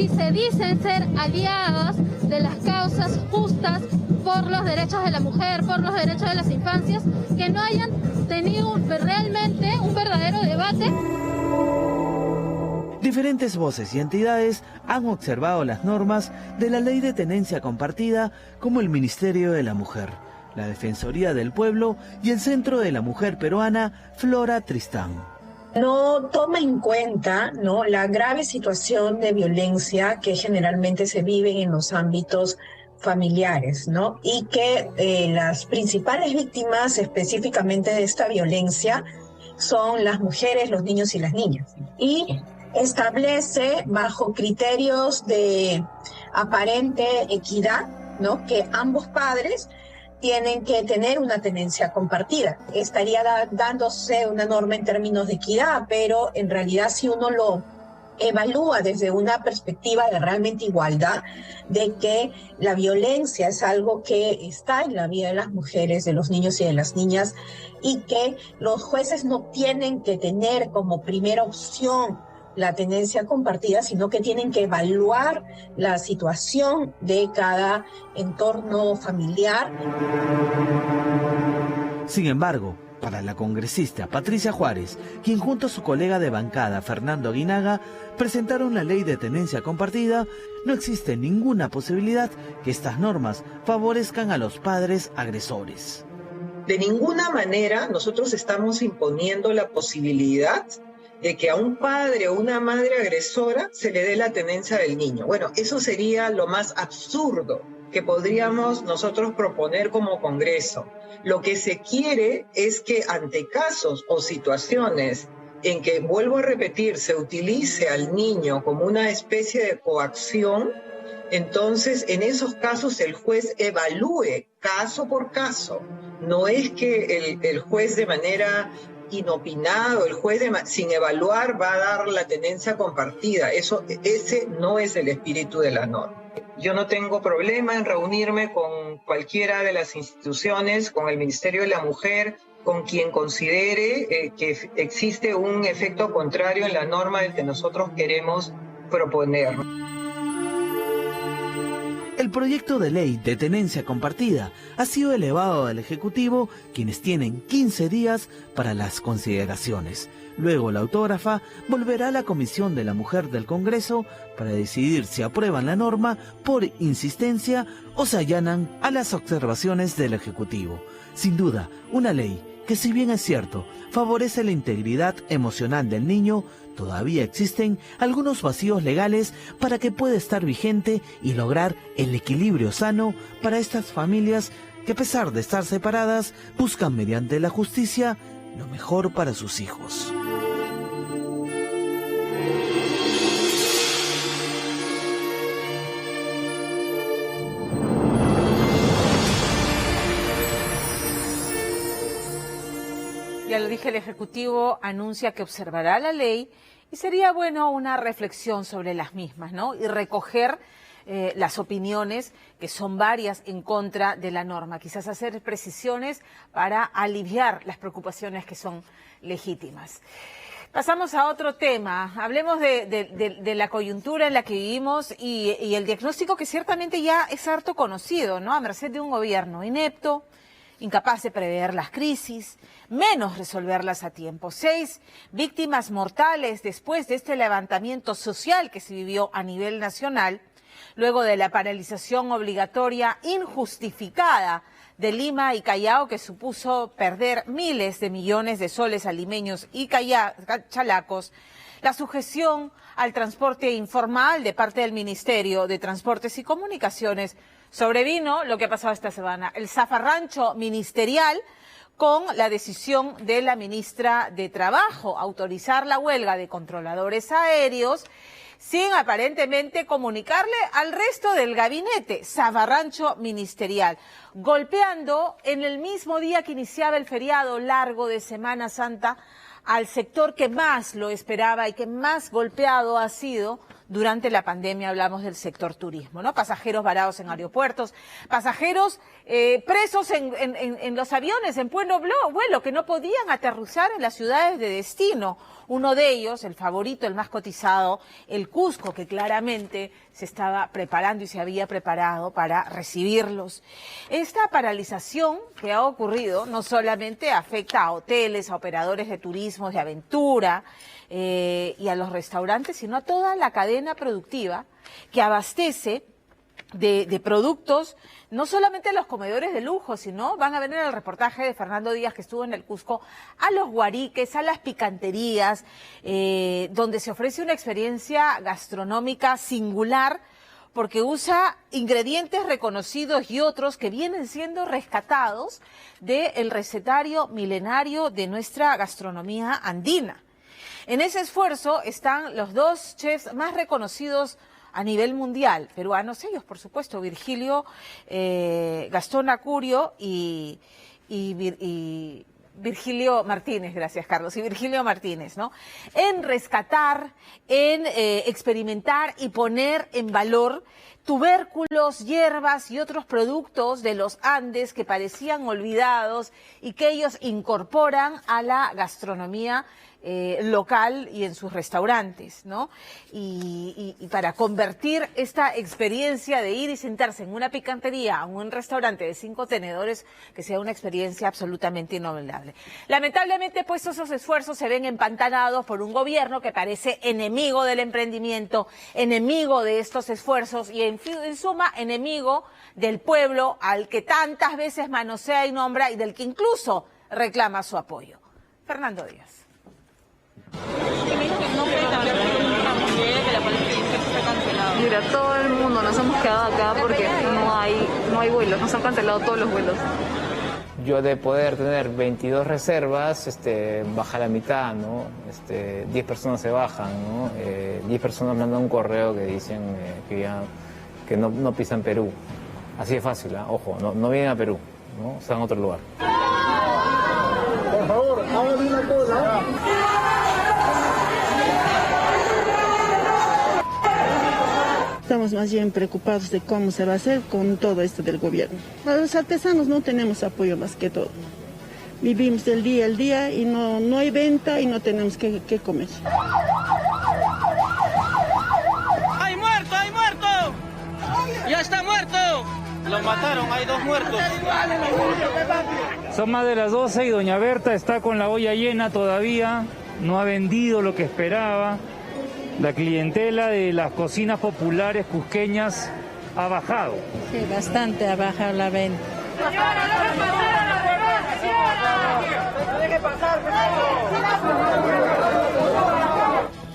se dicen ser aliadas de las causas justas por los derechos de la mujer, por los derechos de las infancias, que no hayan tenido realmente un verdadero debate. Diferentes voces y entidades han observado las normas de la ley de tenencia compartida, como el Ministerio de la Mujer, la Defensoría del Pueblo y el Centro de la Mujer Peruana, Flora Tristán. No toma en cuenta, ¿no?, la grave situación de violencia que generalmente se vive en los ámbitos familiares, ¿no? Y que las principales víctimas específicamente de esta violencia son las mujeres, los niños y las niñas. Y establece bajo criterios de aparente equidad, ¿no?, que ambos padres tienen que tener una tenencia compartida. Estaría dándose una norma en términos de equidad, pero en realidad si uno lo evalúa desde una perspectiva de realmente igualdad, de que la violencia es algo que está en la vida de las mujeres, de los niños y de las niñas, y que los jueces no tienen que tener como primera opción la tenencia compartida, sino que tienen que evaluar la situación de cada entorno familiar. Sin embargo, para la congresista Patricia Juárez, quien junto a su colega de bancada Fernando Aguinaga presentaron la ley de tenencia compartida, no existe ninguna posibilidad que estas normas favorezcan a los padres agresores. De ninguna manera nosotros estamos imponiendo la posibilidad de que a un padre o una madre agresora se le dé la tenencia del niño. Bueno, eso sería lo más absurdo que podríamos nosotros proponer como Congreso. Lo que se quiere es que ante casos o situaciones en que, vuelvo a repetir, se utilice al niño como una especie de coacción, entonces en esos casos el juez evalúe caso por caso. No es que el juez de manera inopinado, el juez sin evaluar va a dar la tenencia compartida. Ese no es el espíritu de la norma. Yo no tengo problema en reunirme con cualquiera de las instituciones, con el Ministerio de la Mujer, con quien considere que existe un efecto contrario en la norma del que nosotros queremos proponer. El proyecto de ley de tenencia compartida ha sido elevado al Ejecutivo, quienes tienen 15 días para las consideraciones. Luego la autógrafa volverá a la Comisión de la Mujer del Congreso para decidir si aprueban la norma por insistencia o se allanan a las observaciones del Ejecutivo. Sin duda, una ley que, si bien es cierto, favorece la integridad emocional del niño, todavía existen algunos vacíos legales para que pueda estar vigente y lograr el equilibrio sano para estas familias que, a pesar de estar separadas, buscan mediante la justicia lo mejor para sus hijos. Ya lo dije, el Ejecutivo anuncia que observará la ley y sería bueno una reflexión sobre las mismas, ¿no? Y recoger las opiniones, que son varias, en contra de la norma. Quizás hacer precisiones para aliviar las preocupaciones que son legítimas. Pasamos a otro tema. Hablemos de la coyuntura en la que vivimos y el diagnóstico que ciertamente ya es harto conocido, ¿no? A merced de un gobierno inepto, incapaz de prever las crisis, menos resolverlas a tiempo. 6 víctimas mortales después de este levantamiento social que se vivió a nivel nacional, luego de la paralización obligatoria injustificada de Lima y Callao, que supuso perder miles de millones de soles alimeños y chalacos. La sujeción al transporte informal de parte del Ministerio de Transportes y Comunicaciones. Sobrevino lo que ha pasado esta semana, el zafarrancho ministerial, con la decisión de la ministra de Trabajo, autorizar la huelga de controladores aéreos sin aparentemente comunicarle al resto del gabinete. Zafarrancho ministerial, golpeando en el mismo día que iniciaba el feriado largo de Semana Santa al sector que más lo esperaba y que más golpeado ha sido durante la pandemia. Hablamos del sector turismo, ¿no? Pasajeros varados en aeropuertos, pasajeros presos en los aviones, en pleno vuelo, que no podían aterrizar en las ciudades de destino. Uno de ellos, el favorito, el más cotizado, el Cusco, que claramente se estaba preparando y se había preparado para recibirlos. Esta paralización que ha ocurrido no solamente afecta a hoteles, a operadores de turismo, de aventura y a los restaurantes, sino a toda la cadena productiva que abastece de productos, no solamente a los comedores de lujo, sino, van a ver en el reportaje de Fernando Díaz, que estuvo en el Cusco, a los guariques, a las picanterías, donde se ofrece una experiencia gastronómica singular, porque usa ingredientes reconocidos y otros que vienen siendo rescatados del recetario milenario de nuestra gastronomía andina. En ese esfuerzo están los 2 chefs más reconocidos a nivel mundial, peruanos ellos, por supuesto, Gastón Acurio y Virgilio Martínez, gracias Carlos, y Virgilio Martínez, ¿no? En rescatar, en experimentar y poner en valor tubérculos, hierbas y otros productos de los Andes que parecían olvidados y que ellos incorporan a la gastronomía local y en sus restaurantes, ¿no? Y para convertir esta experiencia de ir y sentarse en una picantería, en un restaurante de 5 tenedores, que sea una experiencia absolutamente inolvidable. Lamentablemente, pues, esos esfuerzos se ven empantanados por un gobierno que parece enemigo del emprendimiento, enemigo de estos esfuerzos y en suma enemigo del pueblo al que tantas veces manosea y nombra y del que incluso reclama su apoyo. Fernando Díaz. Mira, todo el mundo nos hemos quedado acá porque no hay vuelos, nos han cancelado todos los vuelos. Yo de poder tener 22 reservas, baja la mitad, ¿no? 10 personas se bajan, ¿no? 10 personas mandan un correo que dicen que no pisan Perú. Así de fácil, ¿eh? Ojo, no vienen a Perú, ¿no? Están a otro lugar. Por favor, háganme una cosa. Estamos más bien preocupados de cómo se va a hacer con todo esto del gobierno. A los artesanos no tenemos apoyo más que todo. Vivimos del día al día y no hay venta y no tenemos que comer. Lo mataron, hay 2 muertos. Son más de las 12 y doña Berta está con la olla llena todavía, no ha vendido lo que esperaba. La clientela de las cocinas populares cusqueñas ha bajado. Sí, bastante ha bajado la venta.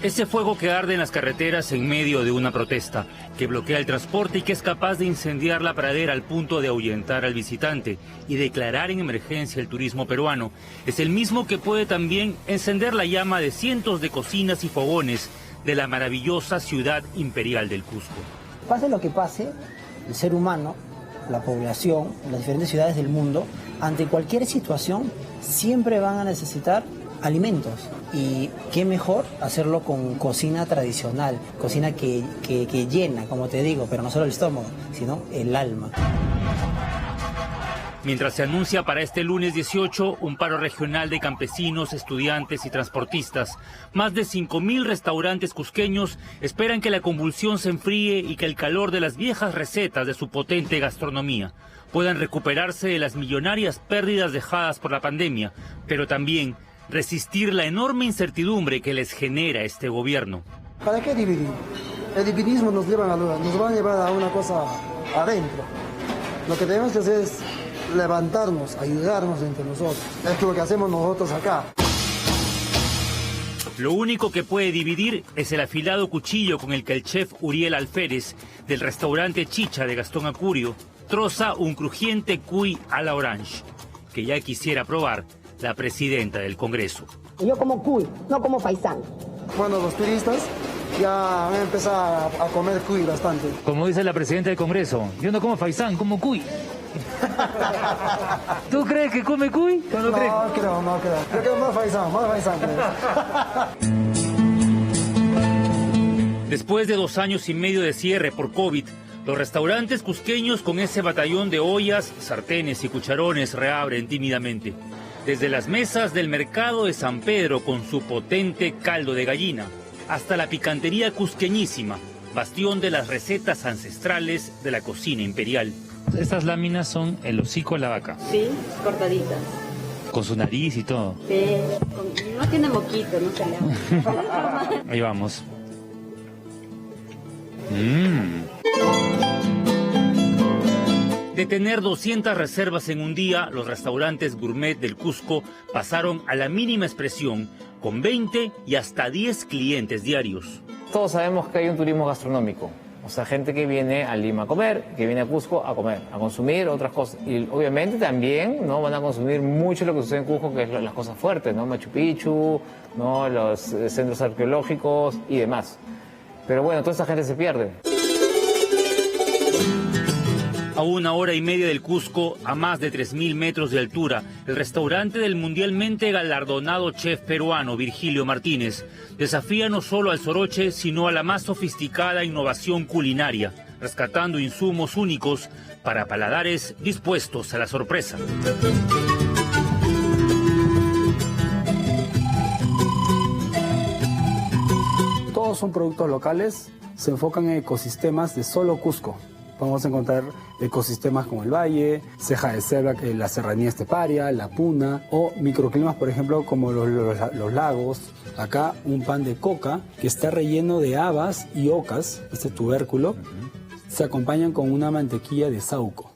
Ese fuego que arde en las carreteras en medio de una protesta, que bloquea el transporte y que es capaz de incendiar la pradera al punto de ahuyentar al visitante y declarar en emergencia el turismo peruano, es el mismo que puede también encender la llama de cientos de cocinas y fogones de la maravillosa ciudad imperial del Cusco. Pase lo que pase, el ser humano, la población, las diferentes ciudades del mundo, ante cualquier situación, siempre van a necesitar alimentos. Y qué mejor hacerlo con cocina tradicional, cocina que llena, como te digo, pero no solo el estómago, sino el alma. Mientras se anuncia para este lunes 18 un paro regional de campesinos, estudiantes y transportistas, más de 5.000 restaurantes cusqueños esperan que la convulsión se enfríe y que el calor de las viejas recetas de su potente gastronomía puedan recuperarse de las millonarias pérdidas dejadas por la pandemia, pero también resistir la enorme incertidumbre que les genera este gobierno. ¿Para qué dividir? El dividismo nos va a llevar a una cosa adentro. Lo que tenemos que hacer es levantarnos, ayudarnos entre nosotros. Es lo que hacemos nosotros acá. Lo único que puede dividir es el afilado cuchillo con el que el chef Uriel Alférez, del restaurante Chicha de Gastón Acurio, troza un crujiente cuy a la orange, que ya quisiera probar la presidenta del Congreso. Yo como cuy, no como faisán. Bueno, los turistas ya han empezado a comer cuy bastante. Como dice la presidenta del Congreso, yo no como faisán, como cuy. ¿Tú crees que come cuy? No creo. Creo que es más faisán. Después de 2 años y medio de cierre por COVID, los restaurantes cusqueños con ese batallón de ollas, sartenes y cucharones reabren tímidamente. Desde las mesas del mercado de San Pedro con su potente caldo de gallina, hasta la picantería cusqueñísima, bastión de las recetas ancestrales de la cocina imperial. Estas láminas son el hocico de la vaca. Sí, cortaditas. Con su nariz y todo. Sí, no tiene moquito, no se le hace. Ahí vamos. De tener 200 reservas en un día, los restaurantes gourmet del Cusco pasaron a la mínima expresión, con 20 y hasta 10 clientes diarios. Todos sabemos que hay un turismo gastronómico. O sea, gente que viene a Lima a comer, que viene a Cusco a comer, a consumir otras cosas. Y obviamente también no van a consumir mucho lo que sucede en Cusco, que es las cosas fuertes, ¿no? Machu Picchu, ¿no? Los centros arqueológicos y demás. Pero bueno, toda esa gente se pierde. A 1 hora y media del Cusco, a más de 3.000 metros de altura, el restaurante del mundialmente galardonado chef peruano Virgilio Martínez desafía no solo al soroche, sino a la más sofisticada innovación culinaria, rescatando insumos únicos para paladares dispuestos a la sorpresa. Todos son productos locales, se enfocan en ecosistemas de solo Cusco. Vamos a encontrar ecosistemas como el valle, ceja de selva, la serranía esteparia, la puna, o microclimas, por ejemplo, como los lagos. Acá un pan de coca que está relleno de habas y ocas, este tubérculo, se acompañan con una mantequilla de saúco.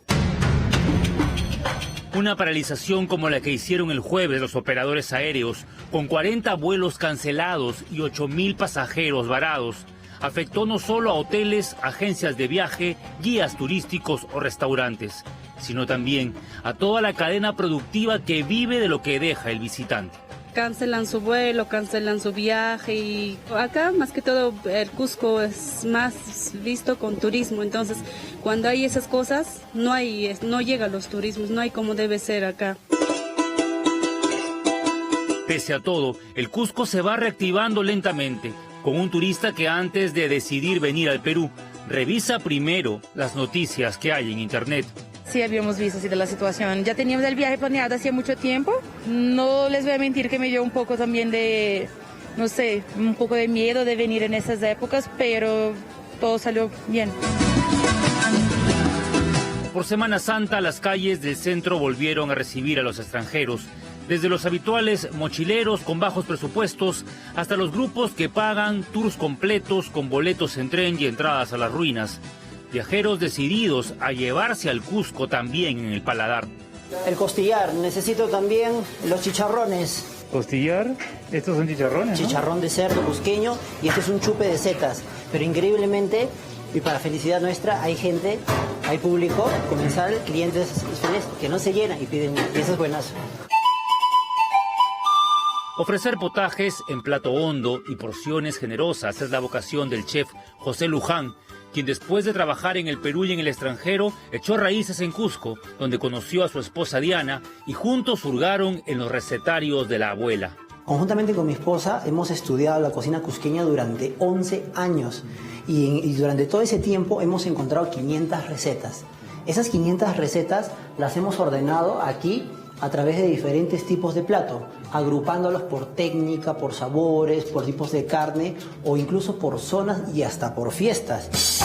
Una paralización como la que hicieron el jueves los operadores aéreos, con 40 vuelos cancelados y 8.000 pasajeros varados, afectó no solo a hoteles, agencias de viaje, guías turísticos o restaurantes, sino también a toda la cadena productiva que vive de lo que deja el visitante. Cancelan su vuelo, cancelan su viaje y acá más que todo el Cusco es más visto con turismo, entonces cuando hay esas cosas no llegan los turismos, no hay como debe ser acá. Pese a todo, el Cusco se va reactivando lentamente, con un turista que antes de decidir venir al Perú, revisa primero las noticias que hay en internet. Sí, habíamos visto así de la situación. Ya teníamos el viaje planeado hacía mucho tiempo. No les voy a mentir que me dio un poco también de, no sé, un poco de miedo de venir en esas épocas, pero todo salió bien. Por Semana Santa, las calles del centro volvieron a recibir a los extranjeros, desde los habituales mochileros con bajos presupuestos hasta los grupos que pagan tours completos con boletos en tren y entradas a las ruinas. Viajeros decididos a llevarse al Cusco también en el paladar. El costillar, necesito también los chicharrones. ¿Costillar? Estos son chicharrones, ¿no? Chicharrón de cerdo cusqueño y este es un chupe de setas. Pero increíblemente, y para felicidad nuestra, hay gente, hay público, comensal, clientes que no se llenan y piden, y eso es buenazo. Ofrecer potajes en plato hondo y porciones generosas es la vocación del chef José Luján, quien después de trabajar en el Perú y en el extranjero, echó raíces en Cusco, donde conoció a su esposa Diana y juntos hurgaron en los recetarios de la abuela. Conjuntamente con mi esposa hemos estudiado la cocina cusqueña durante 11 años y durante todo ese tiempo hemos encontrado 500 recetas. Esas 500 recetas las hemos ordenado aquí a través de diferentes tipos de plato, agrupándolos por técnica, por sabores, por tipos de carne o incluso por zonas y hasta por fiestas.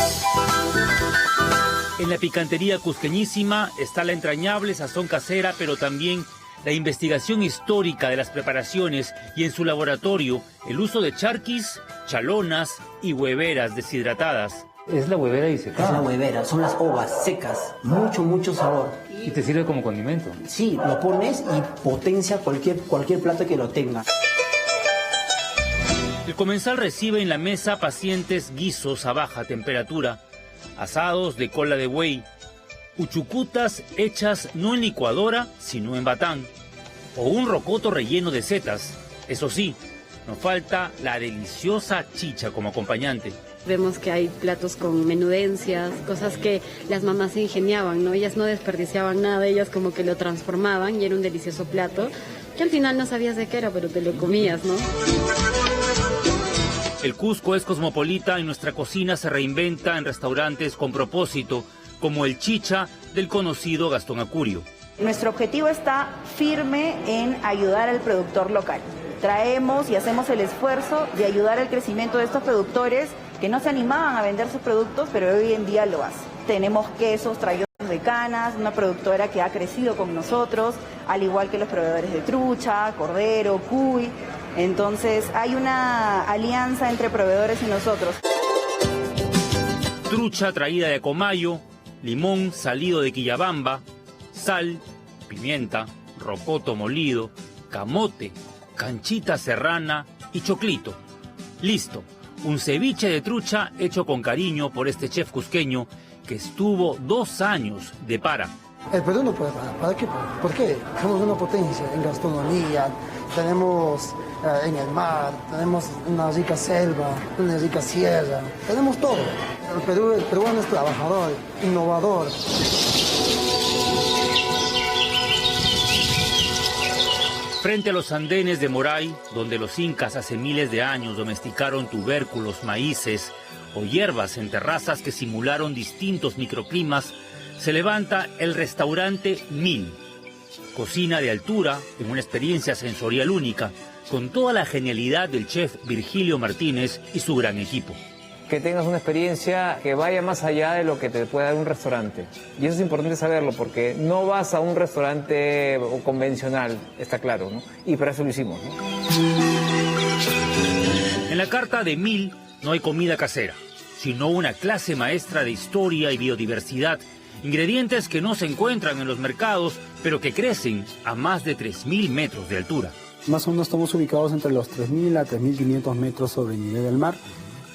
En la picantería cusqueñísima está la entrañable sazón casera, pero también la investigación histórica de las preparaciones y en su laboratorio el uso de charquis, chalonas y hueveras deshidratadas. Es la huevera disecada. Es la huevera, son las ovas secas, mucho sabor. ¿Y te sirve como condimento? Sí, lo pones y potencia cualquier plato que lo tenga. El comensal recibe en la mesa pacientes guisos a baja temperatura, asados de cola de buey, uchucutas hechas no en licuadora, sino en batán, o un rocoto relleno de setas. Eso sí, no falta la deliciosa chicha como acompañante. Vemos que hay platos con menudencias, cosas que las mamás se ingeniaban, ¿no? Ellas no desperdiciaban nada, ellas como que lo transformaban y era un delicioso plato, que al final no sabías de qué era, pero te lo comías, ¿no? El Cusco es cosmopolita y nuestra cocina se reinventa en restaurantes con propósito, como el Chicha del conocido Gastón Acurio. Nuestro objetivo está firme en ayudar al productor local. Traemos y hacemos el esfuerzo de ayudar al crecimiento de estos productores que no se animaban a vender sus productos, pero hoy en día lo hacen. Tenemos quesos traídos de Canas, una productora que ha crecido con nosotros, al igual que los proveedores de trucha, cordero, cuy. Entonces hay una alianza entre proveedores y nosotros. Trucha traída de Acomayo, limón salido de Quillabamba, sal, pimienta, rocoto molido, camote, canchita serrana y choclito. Listo, un ceviche de trucha hecho con cariño por este chef cusqueño que estuvo 2 años de para. El Perú no puede parar. ¿Para qué? ¿Por qué? Somos una potencia en gastronomía, tenemos en el mar, tenemos una rica selva, una rica sierra, tenemos todo. El peruano es trabajador, innovador. Frente a los andenes de Moray, donde los incas hace miles de años domesticaron tubérculos, maíces o hierbas en terrazas que simularon distintos microclimas, se levanta el restaurante 1000. Cocina de altura, en una experiencia sensorial única, con toda la genialidad del chef Virgilio Martínez y su gran equipo. Que tengas una experiencia que vaya más allá de lo que te puede dar un restaurante. Y eso es importante saberlo, porque no vas a un restaurante convencional, está claro, ¿no? Y para eso lo hicimos, ¿no? En la carta de 1000 no hay comida casera, sino una clase maestra de historia y biodiversidad, ingredientes que no se encuentran en los mercados, pero que crecen a más de 3.000 metros de altura. Más o menos estamos ubicados entre los 3.000 a 3.500 metros sobre el nivel del mar.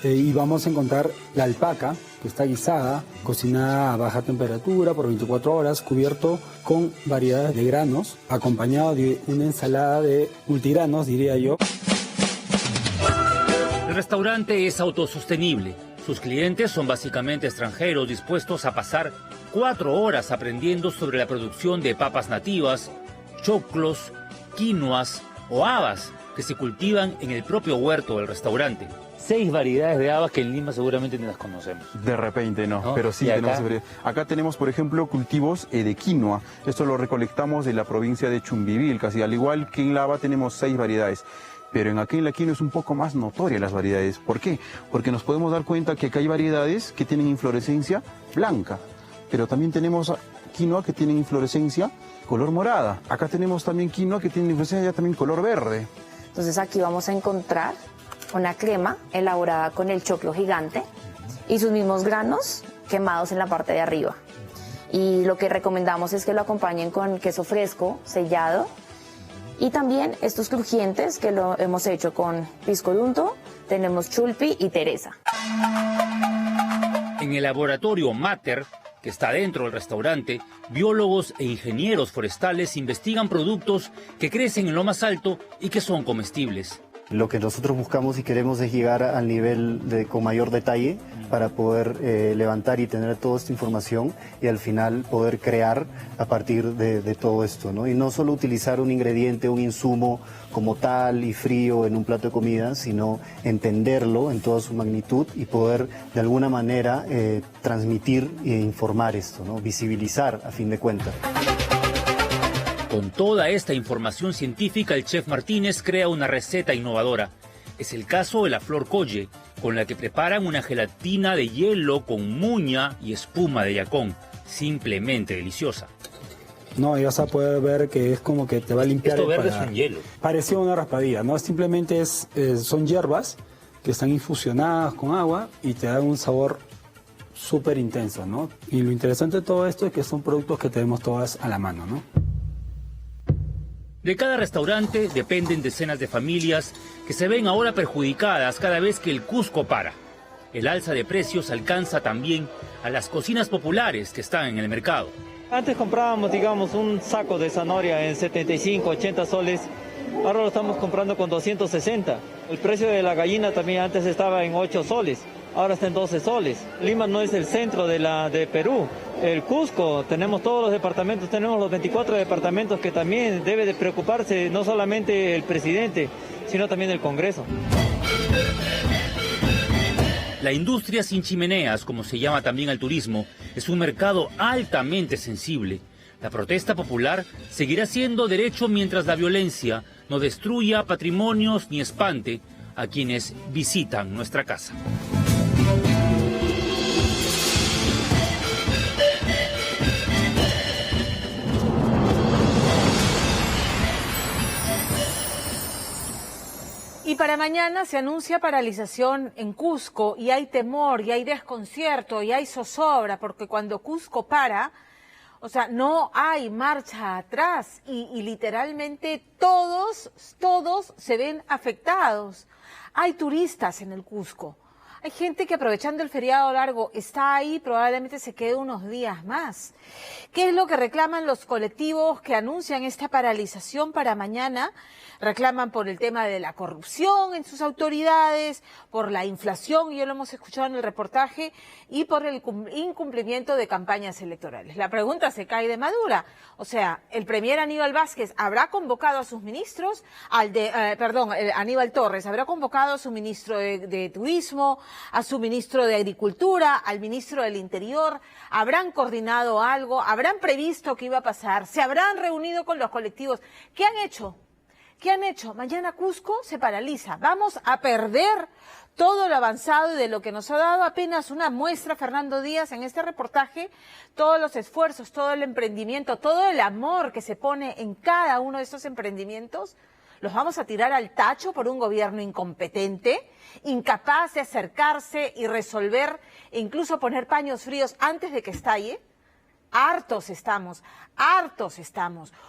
Y vamos a encontrar la alpaca, que está guisada, cocinada a baja temperatura por 24 horas, cubierto con variedades de granos, acompañado de una ensalada de multigranos, diría yo. El restaurante es autosostenible. Sus clientes son básicamente extranjeros dispuestos a pasar 4 horas aprendiendo sobre la producción de papas nativas, choclos, quinoas o habas que se cultivan en el propio huerto del restaurante. 6 variedades de habas que en Lima seguramente no las conocemos. De repente no, pero sí tenemos variedades. Acá tenemos, por ejemplo, cultivos de quinoa. Esto lo recolectamos de la provincia de Chumbivilcas, casi al igual que en Lava tenemos 6 variedades. Pero aquí en la quinoa es un poco más notoria las variedades. ¿Por qué? Porque nos podemos dar cuenta que acá hay variedades que tienen inflorescencia blanca. pero también tenemos quinoa que tiene inflorescencia color morada. Acá tenemos también quinoa que tiene inflorescencia ya también color verde. Entonces aquí vamos a encontrar una crema elaborada con el choclo gigante y sus mismos granos quemados en la parte de arriba. Y lo que recomendamos es que lo acompañen con queso fresco, sellado, y también estos crujientes que lo hemos hecho con piscolunto, tenemos chulpi y teresa. En el laboratorio Mater, que está dentro del restaurante, biólogos e ingenieros forestales investigan productos que crecen en lo más alto y que son comestibles. Lo que nosotros buscamos y queremos es llegar al nivel con mayor detalle para poder levantar y tener toda esta información y al final poder crear a partir de todo esto, ¿no? Y no solo utilizar un ingrediente, un insumo como tal y frío en un plato de comida, sino entenderlo en toda su magnitud y poder de alguna manera transmitir e informar esto, ¿no? Visibilizar a fin de cuentas. Con toda esta información científica, el chef Martínez crea una receta innovadora. Es el caso de la flor colle, con la que preparan una gelatina de hielo con muña y espuma de yacón. Simplemente deliciosa. No, ya vas a poder ver que es como que te va a limpiar Esto el verde paladar. es un hielo. Parecía una raspadilla, ¿no? Simplemente son hierbas que están infusionadas con agua y te dan un sabor súper intenso, ¿no? Y lo interesante de todo esto es que son productos que tenemos todas a la mano, ¿no? De cada restaurante dependen decenas de familias que se ven ahora perjudicadas cada vez que el Cusco para. El alza de precios alcanza también a las cocinas populares que están en el mercado. Antes comprábamos, digamos, un saco de zanahoria en 75, 80 soles. Ahora lo estamos comprando con 260. El precio de la gallina también antes estaba en 8 soles. Ahora está en 12 soles. Lima no es el centro de Perú. El Cusco, tenemos todos los departamentos, tenemos los 24 departamentos que también debe de preocuparse no solamente el presidente, sino también el Congreso. La industria sin chimeneas, como se llama también al turismo, es un mercado altamente sensible. La protesta popular seguirá siendo derecho mientras la violencia no destruya patrimonios ni espante a quienes visitan nuestra casa. Y para mañana se anuncia paralización en Cusco y hay temor, y hay desconcierto, y hay zozobra, porque cuando Cusco para, o sea, no hay marcha atrás y literalmente todos se ven afectados. Hay turistas en el Cusco. Hay gente que aprovechando el feriado largo está ahí, probablemente se quede unos días más. ¿Qué es lo que reclaman los colectivos que anuncian esta paralización para mañana? Reclaman por el tema de la corrupción en sus autoridades, por la inflación, y ya lo hemos escuchado en el reportaje, y por el incumplimiento de campañas electorales. La pregunta se cae de madura. O sea, el premier Aníbal Vázquez habrá convocado a sus ministros, Aníbal Torres habrá convocado a su ministro de Turismo, a su ministro de Agricultura, al ministro del Interior, habrán coordinado algo, habrán previsto qué iba a pasar, se habrán reunido con los colectivos. ¿Qué han hecho? ¿Qué han hecho? Mañana Cusco se paraliza. Vamos a perder todo lo avanzado y de lo que nos ha dado apenas una muestra Fernando Díaz en este reportaje, todos los esfuerzos, todo el emprendimiento, todo el amor que se pone en cada uno de estos emprendimientos. ¿Los vamos a tirar al tacho por un gobierno incompetente, incapaz de acercarse y resolver e incluso poner paños fríos antes de que estalle? Hartos estamos.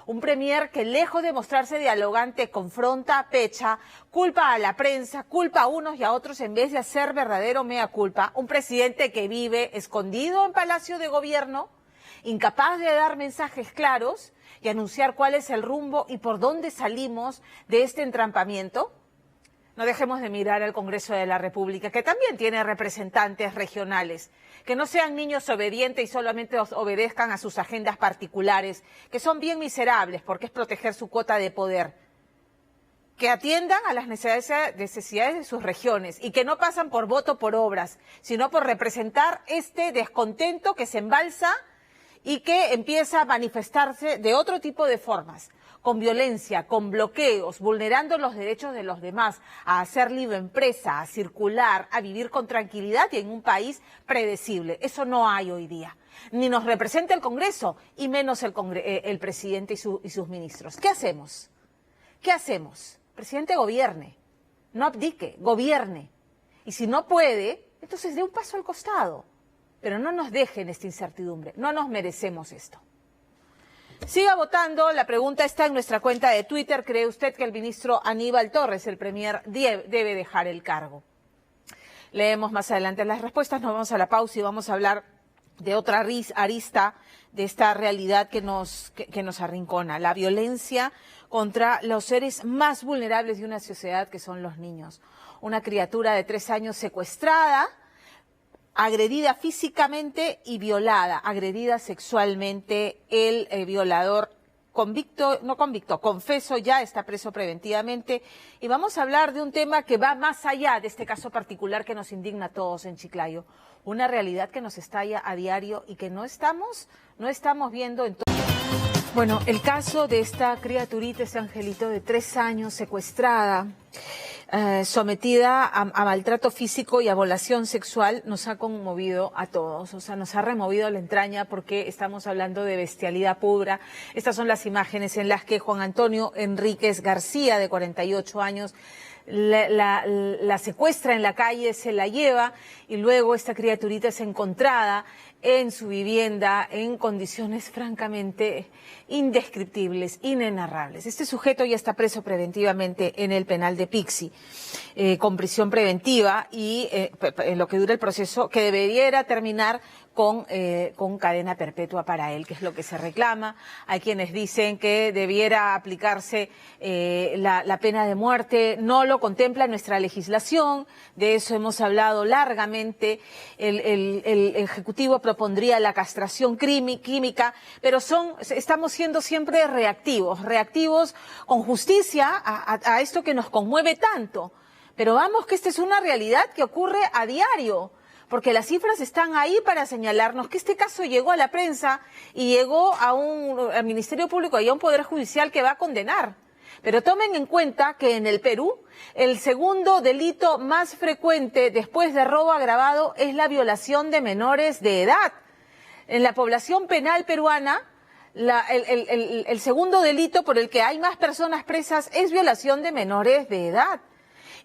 Un premier que lejos de mostrarse dialogante confronta, pecha, culpa a la prensa, culpa a unos y a otros en vez de hacer verdadero mea culpa. Un presidente que vive escondido en Palacio de Gobierno, incapaz de dar mensajes claros y anunciar cuál es el rumbo y por dónde salimos de este entrampamiento. No dejemos de mirar al Congreso de la República, que también tiene representantes regionales, que no sean niños obedientes y solamente obedezcan a sus agendas particulares, que son bien miserables porque es proteger su cuota de poder, que atiendan a las necesidades de sus regiones y que no pasan por voto por obras, sino por representar este descontento que se embalsa y que empieza a manifestarse de otro tipo de formas, con violencia, con bloqueos, vulnerando los derechos de los demás, a hacer libre empresa, a circular, a vivir con tranquilidad y en un país predecible. Eso no hay hoy día. Ni nos representa el Congreso, y menos el presidente y sus ministros. ¿Qué hacemos? ¿Qué hacemos? Presidente, gobierne. No abdique, gobierne. Y si no puede, entonces dé un paso al costado. Pero no nos dejen esta incertidumbre. No nos merecemos esto. Siga votando. La pregunta está en nuestra cuenta de Twitter. ¿Cree usted que el ministro Aníbal Torres, el premier, debe dejar el cargo? Leemos más adelante las respuestas. Nos vamos a la pausa y vamos a hablar de otra arista de esta realidad que nos arrincona. La violencia contra los seres más vulnerables de una sociedad, que son los niños. Una criatura de 3 años secuestrada, agredida físicamente y violada, agredida sexualmente. El violador confeso ya, está preso preventivamente. Y vamos a hablar de un tema que va más allá de este caso particular que nos indigna a todos en Chiclayo. Una realidad que nos estalla a diario y que no estamos viendo en todo. Bueno, el caso de esta criaturita, este angelito de 3 años, secuestrada, sometida a maltrato físico y a violación sexual, nos ha conmovido a todos. O sea, nos ha removido la entraña, porque estamos hablando de bestialidad pura. Estas son las imágenes en las que Juan Antonio Enríquez García, de 48 años, la secuestra en la calle, se la lleva, y luego esta criaturita es encontrada en su vivienda en condiciones francamente indescriptibles, inenarrables. Este sujeto ya está preso preventivamente en el penal de Pixi, con prisión preventiva, y en lo que dura el proceso, que debería terminar con cadena perpetua para él, que es lo que se reclama. Hay quienes dicen que debiera aplicarse la pena de muerte. No lo contempla nuestra legislación, de eso hemos hablado largamente. El Ejecutivo propondría la castración química, pero estamos siendo siempre reactivos con justicia a esto que nos conmueve tanto. Pero vamos, que esta es una realidad que ocurre a diario, porque las cifras están ahí para señalarnos que este caso llegó a la prensa y llegó al Ministerio Público y a un Poder Judicial que va a condenar. Pero tomen en cuenta que en el Perú el segundo delito más frecuente después de robo agravado es la violación de menores de edad. En la población penal peruana, el segundo delito por el que hay más personas presas es violación de menores de edad.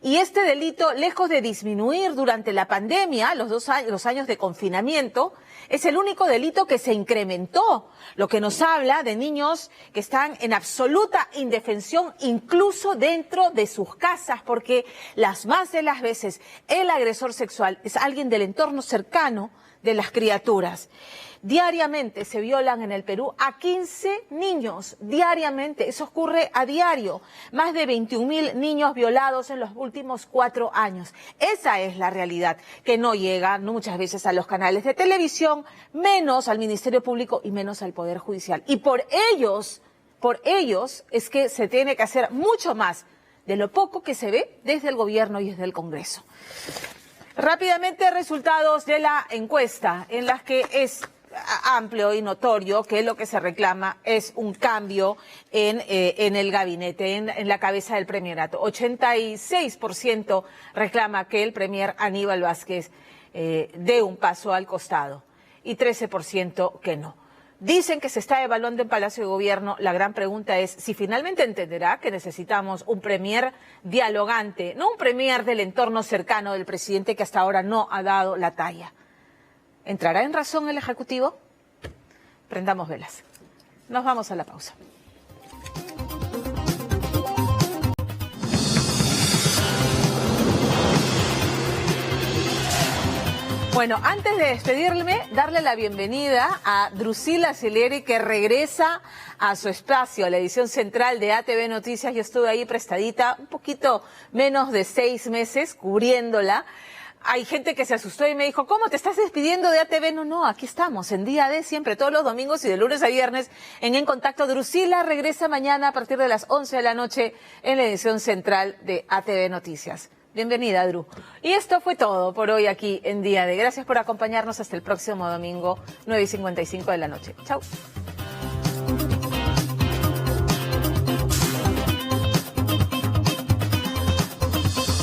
Y este delito, lejos de disminuir durante la pandemia, los años de confinamiento, es el único delito que se incrementó, lo que nos habla de niños que están en absoluta indefensión, incluso dentro de sus casas, porque las más de las veces el agresor sexual es alguien del entorno cercano de las criaturas. Diariamente se violan en el Perú a 15 niños, diariamente, eso ocurre a diario. Más de 21.000 niños violados en los últimos 4 años. Esa es la realidad, que no llega muchas veces a los canales de televisión, menos al Ministerio Público y menos al Poder Judicial. Y por ellos es que se tiene que hacer mucho más de lo poco que se ve desde el gobierno y desde el Congreso. Rápidamente, resultados de la encuesta, en las que es amplio y notorio que lo que se reclama es un cambio en el gabinete, en la cabeza del premierato. 86% reclama que el premier Aníbal Vázquez dé un paso al costado y 13% que no. Dicen que se está evaluando en Palacio de Gobierno. La gran pregunta es si finalmente entenderá que necesitamos un premier dialogante, no un premier del entorno cercano del presidente, que hasta ahora no ha dado la talla. ¿Entrará en razón el Ejecutivo? Prendamos velas. Nos vamos a la pausa. Bueno, antes de despedirme, darle la bienvenida a Drusila Celieri, que regresa a su espacio, a la edición central de ATV Noticias. Yo estuve ahí prestadita un poquito menos de 6 meses cubriéndola. Hay gente que se asustó y me dijo, ¿cómo te estás despidiendo de ATV? No, aquí estamos, en Día D, siempre, todos los domingos y de lunes a viernes, en Contacto. Drusila regresa mañana a partir de las 11 de la noche en la edición central de ATV Noticias. Bienvenida, Dru. Y esto fue todo por hoy aquí en Día D. Gracias por acompañarnos hasta el próximo domingo, 9:55 de la noche. Chau.